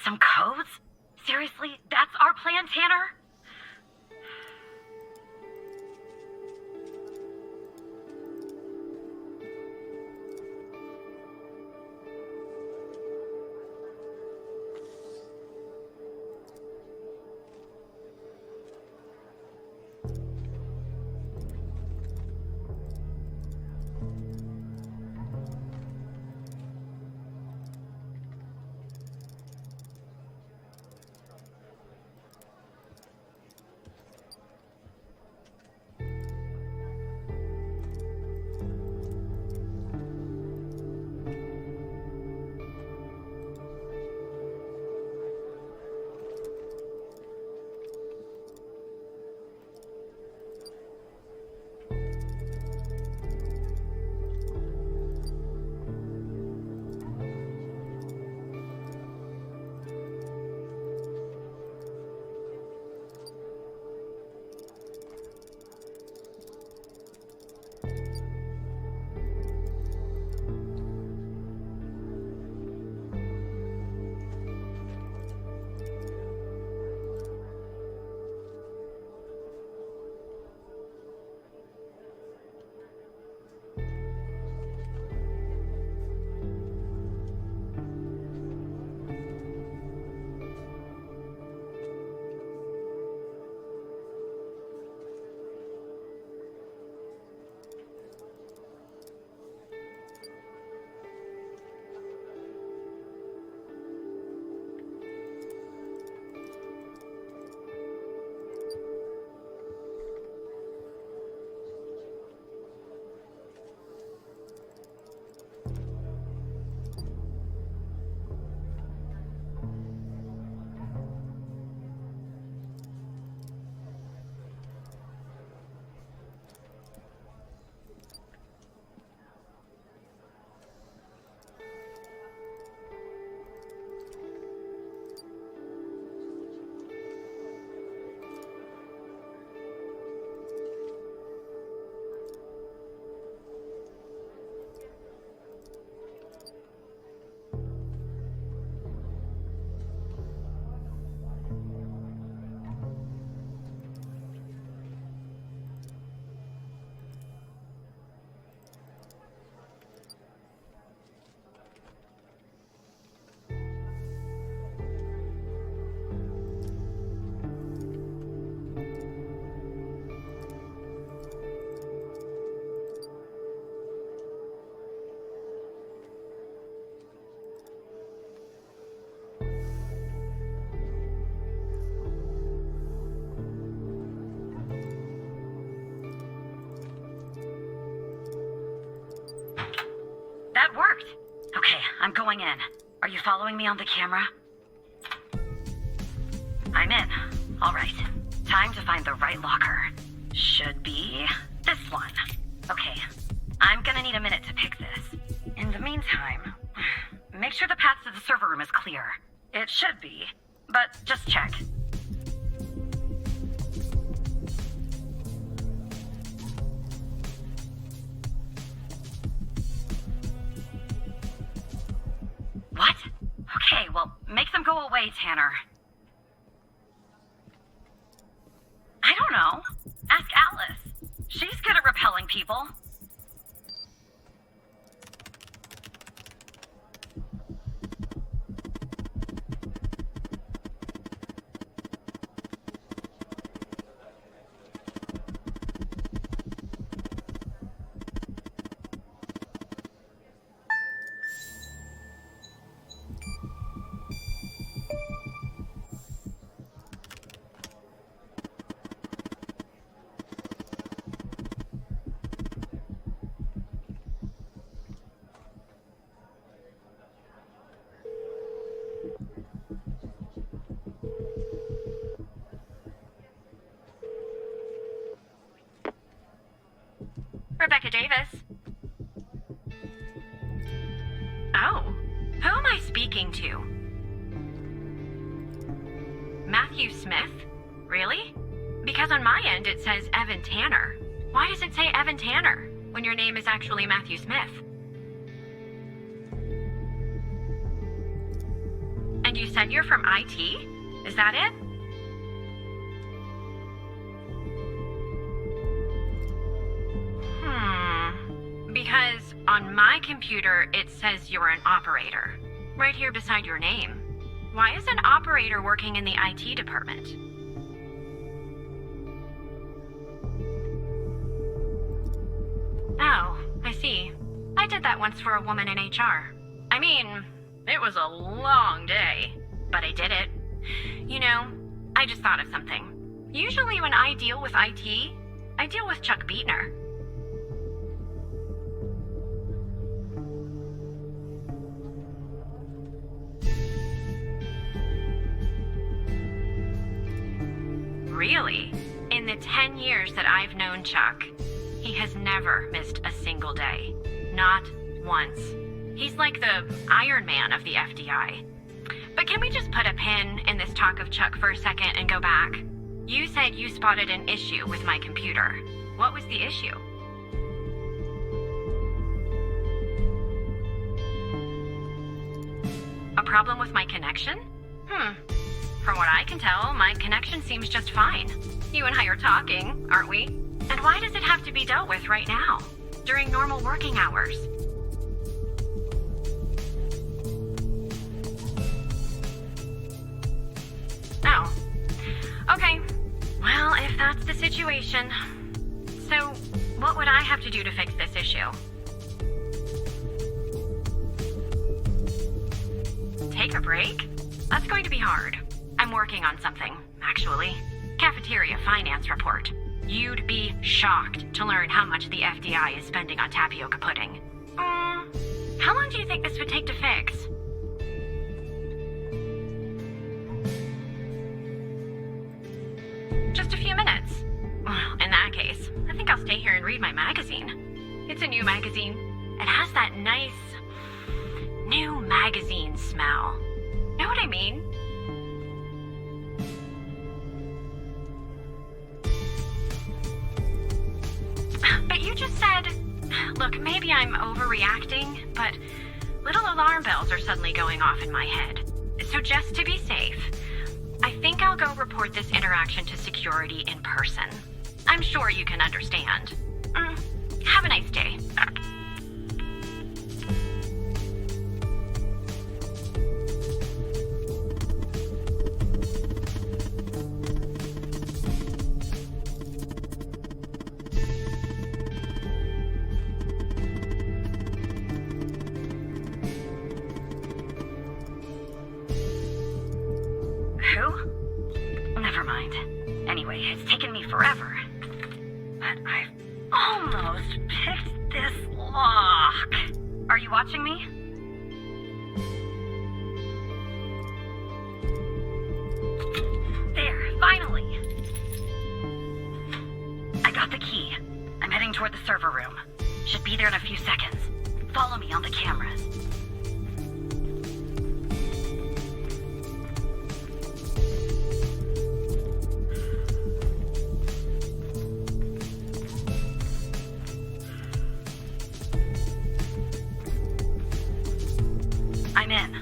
S8: Some codes? Seriously? That's our plan, Tanner? That worked. Okay, I'm going in. Are you following me on the camera? I'm in. All right. Time to find the right locker. Should be this one. Okay. I'm gonna need a minute to pick this. In the meantime, make sure the path to the server room is clear. It should be, but just check. What? Okay, well, make them go away, Tanner. I don't know. Ask Alice. She's good at repelling people.
S10: Rebecca Davis. Oh, who am I speaking to? Matthew Smith? Really? Because on my end it says Evan Tanner. Why does it say Evan Tanner when your name is actually Matthew Smith? And you said you're from IT? Is that it? Because on my computer, it says you're an operator. Right here beside your name. Why is an operator working in the IT department? Oh, I see. I did that once for a woman in HR. I mean, it was a long day, but I did it. You know, I just thought of something. Usually when I deal with IT, I deal with Chuck Beatner. Really? In the 10 years that I've known Chuck, he has never missed a single day. Not once. He's like the Iron Man of the FDI. But can we just put a pin in this talk of Chuck for a second and go back? You said you spotted an issue with my computer. What was the issue? A problem with my connection? From what I can tell, my connection seems just fine. You and I are talking, aren't we? And why does it have to be dealt with right now? During normal working hours? Oh. Okay. Well, if that's the situation. So, what would I have to do to fix this issue? Take a break? That's going to be hard. I'm working on something, actually. Cafeteria finance report. You'd be shocked to learn how much the FDI is spending on tapioca pudding. How long do you think this would take to fix? Just a few minutes. Well, in that case, I think I'll stay here and read my magazine. It's a new magazine. It has that nice, new magazine smell. Know what I mean? But you just said, look, maybe I'm overreacting, but little alarm bells are suddenly going off in my head. So just to be safe, I think I'll go report this interaction to security in person. I'm sure you can understand. Have a nice day. Never mind. Anyway, it's taken me forever. But I've almost picked this lock. Are you watching me? There, finally. I got the key. I'm heading toward the server room. Should be there in a few seconds. Follow me on the cameras. I'm in.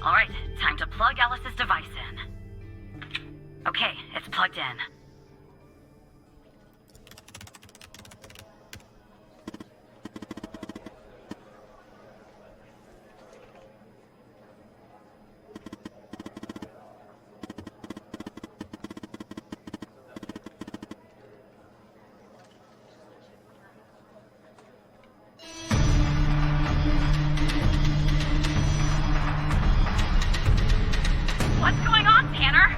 S10: All right, time to plug Alice's device in. Okay, it's plugged in. What's going on, Tanner?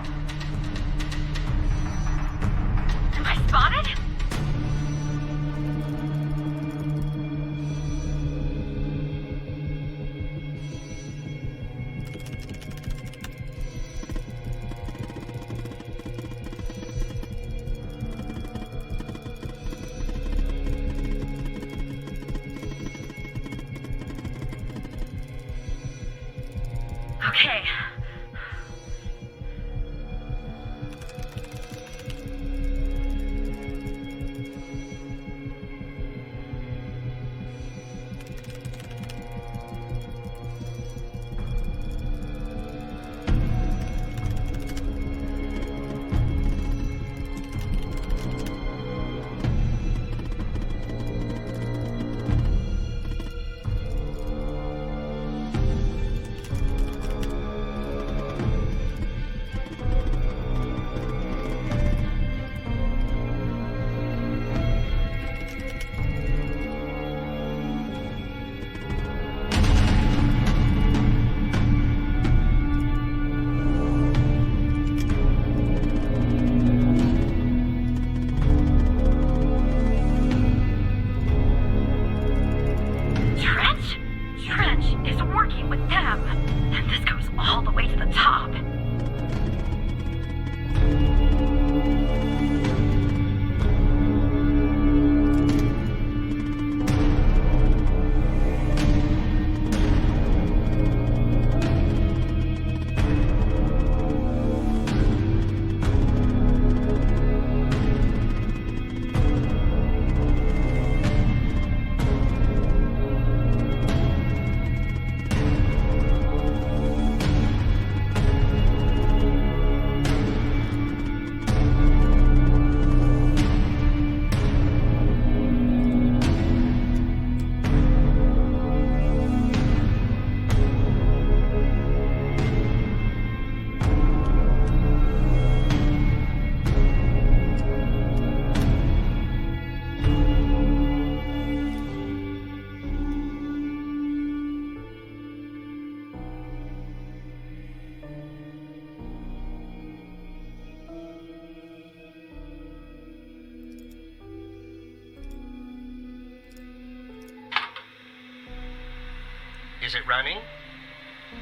S6: Is it running?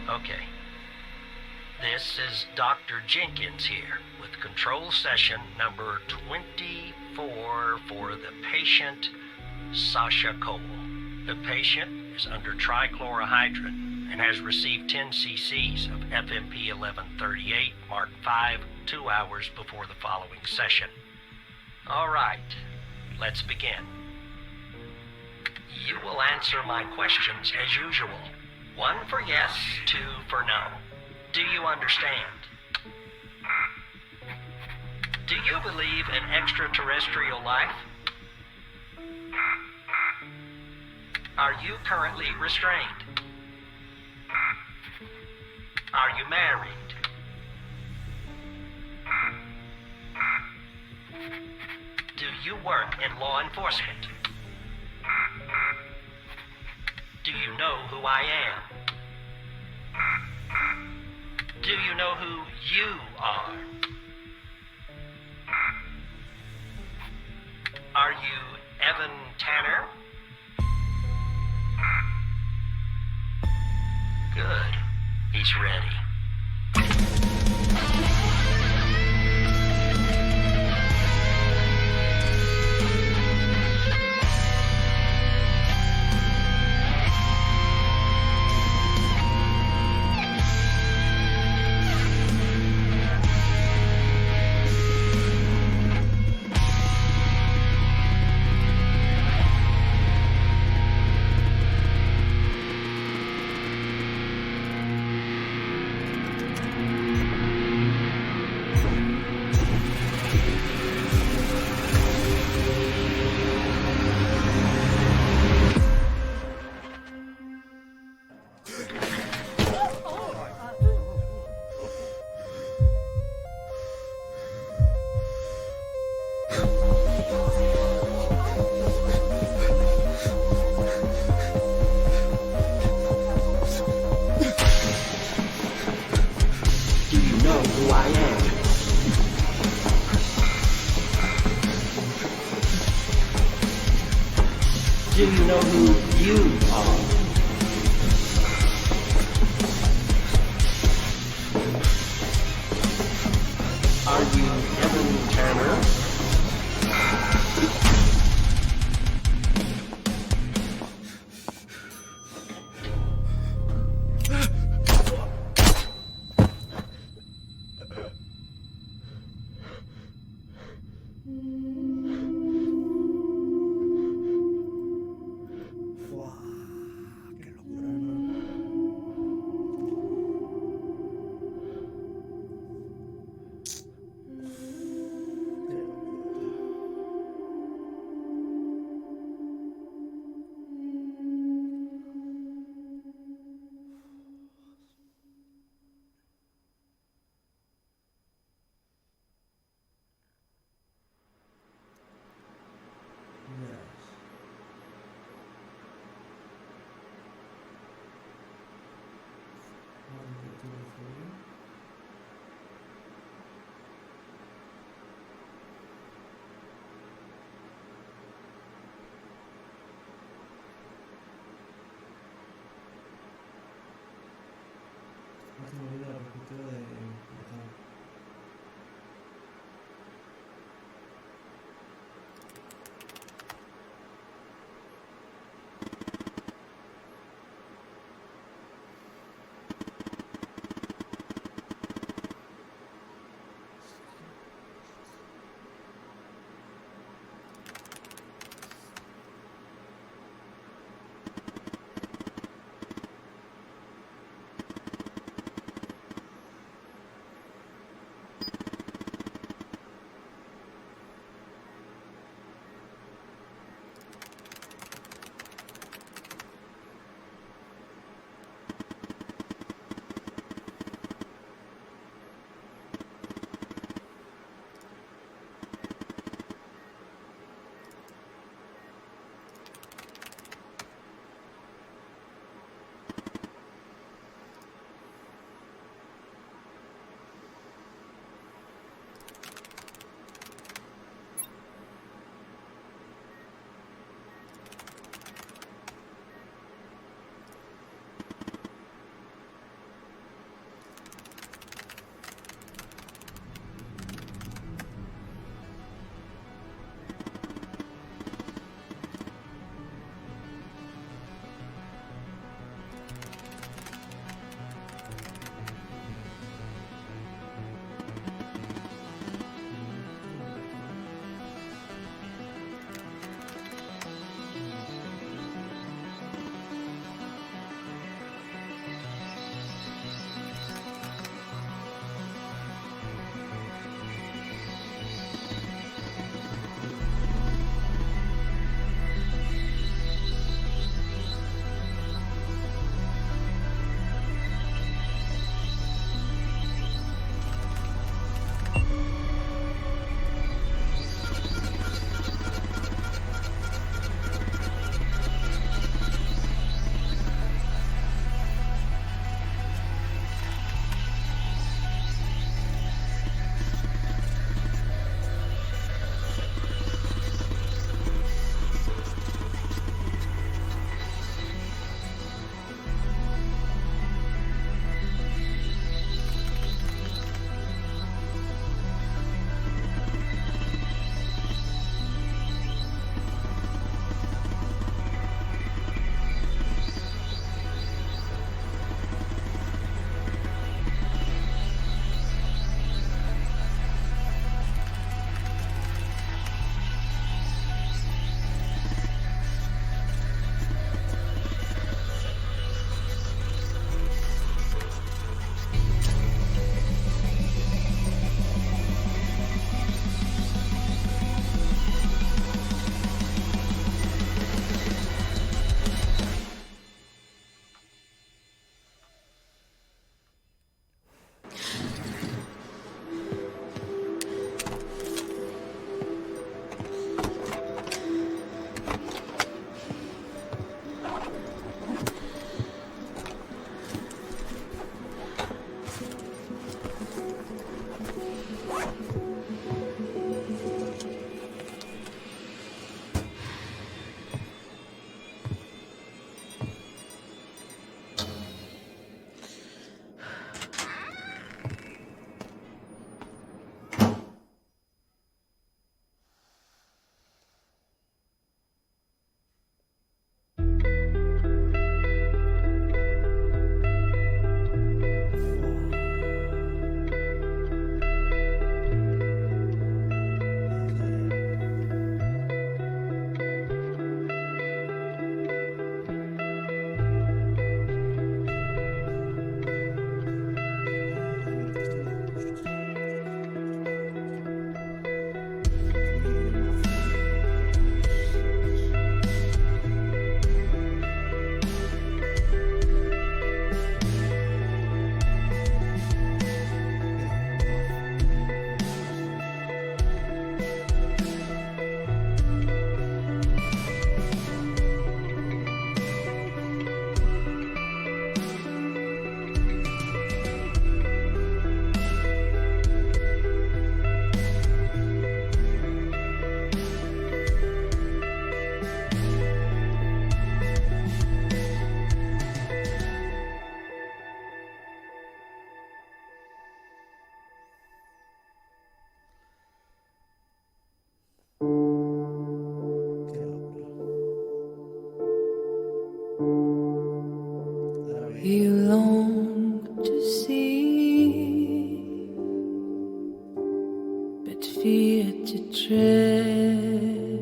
S6: Okay. This is Dr. Jenkins here with control session number 24 for the patient Sasha Cole. The patient is under trichlorohydrin and has received 10 cc's of FMP 1138 Mark 5 2 hours before the following session. All right, let's begin. You will answer my questions as usual. 1 for yes, 2 for no. Do you understand? Do you believe in extraterrestrial life? Are you currently restrained? Are you married? Do you work in law enforcement? Do you know who I am? Do you know who you are? Are you Evan Tanner? Good. He's ready.
S11: Do you know who you are? Are you Evan Tanner?
S4: Fua, qué locura, ¿no? Qué locura.
S12: What fear to tread?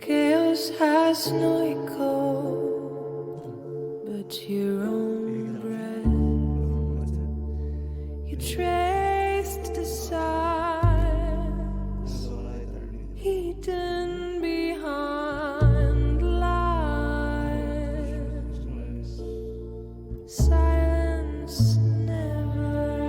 S12: Chaos has no echo, but your own breath. You traced the signs hidden behind lies. Silence never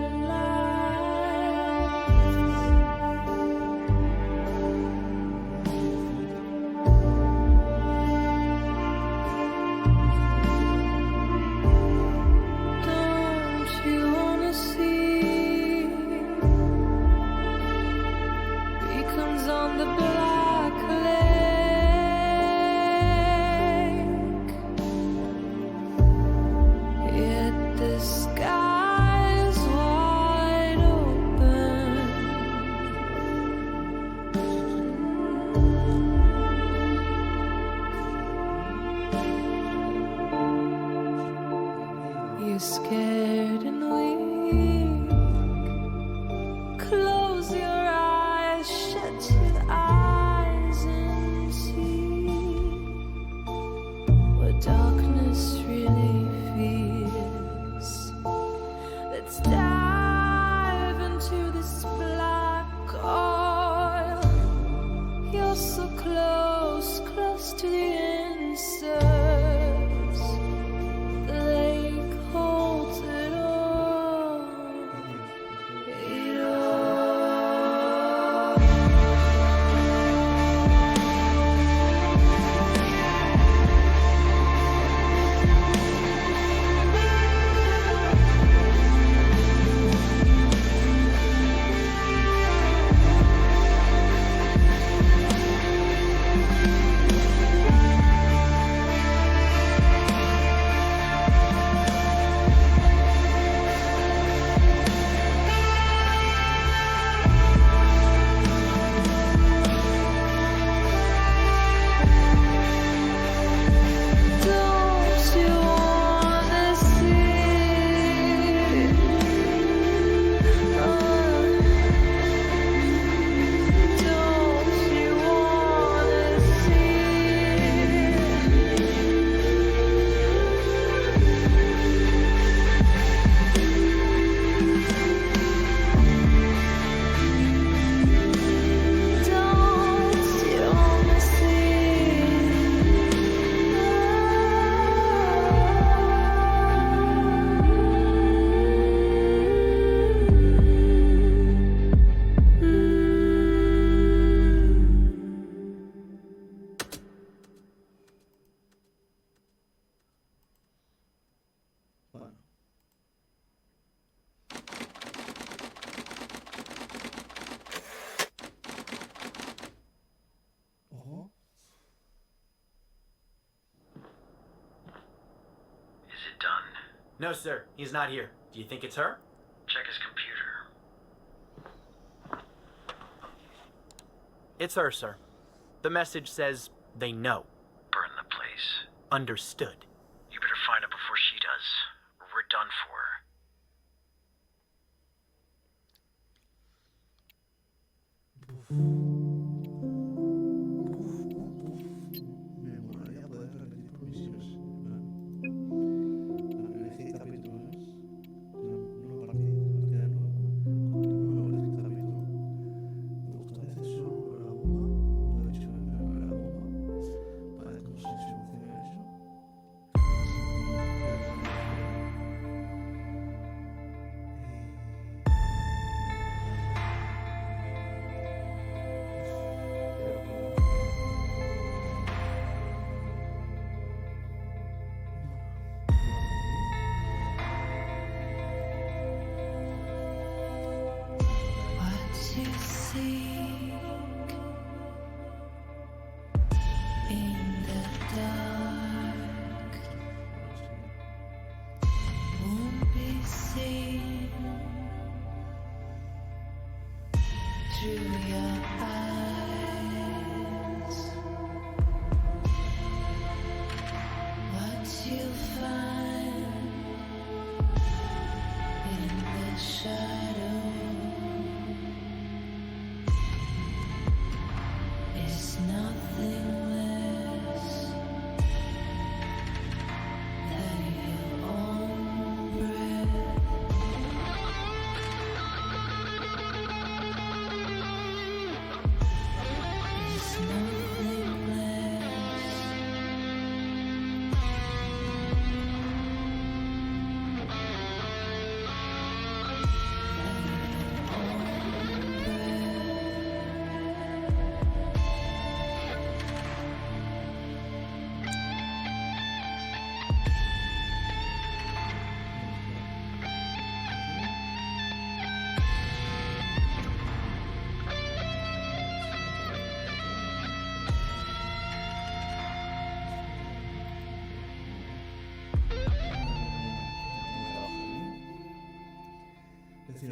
S12: Don't you wanna see beacons on the black lake? Yet the sky's wide open. You're scared and weak. Close your eyes, shut your eyes and see what darkness really feels. Let's dive into this black oil. You're so close, close to the answers. The lake holds it all. It all. Don't you wanna see? Don't you wanna see? Don't you wanna
S4: Bueno. Ojo.
S9: Is it done?
S2: No, sir. He's not here. Do you think it's her?
S9: Check his computer.
S2: It's her, sir. The message says they know.
S9: Burn the place.
S2: Understood.
S9: You better find it before she does. We're done for.
S4: Me molaría poder repetir por misiones. Elegir capítulos. Una partida nueva. Continúa con este capítulo. Me gusta a veces solo la bomba. Lo he hecho en la bomba. Para ver cómo se funciona eso.
S12: What you seek in the dark won't be seen through your eyes. What you'll find in the shadows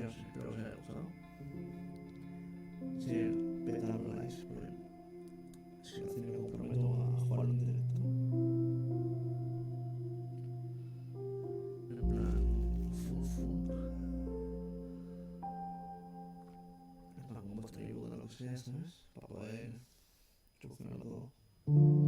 S4: suscripción, espero que os haya gustado. Sí, petarlo likes, porque si lo hacen me comprometo a jugarlo en directo. En plan, full. En plan, con vuestra ayuda, lo que sea, ¿sabes? Para poder solucionarlo todo.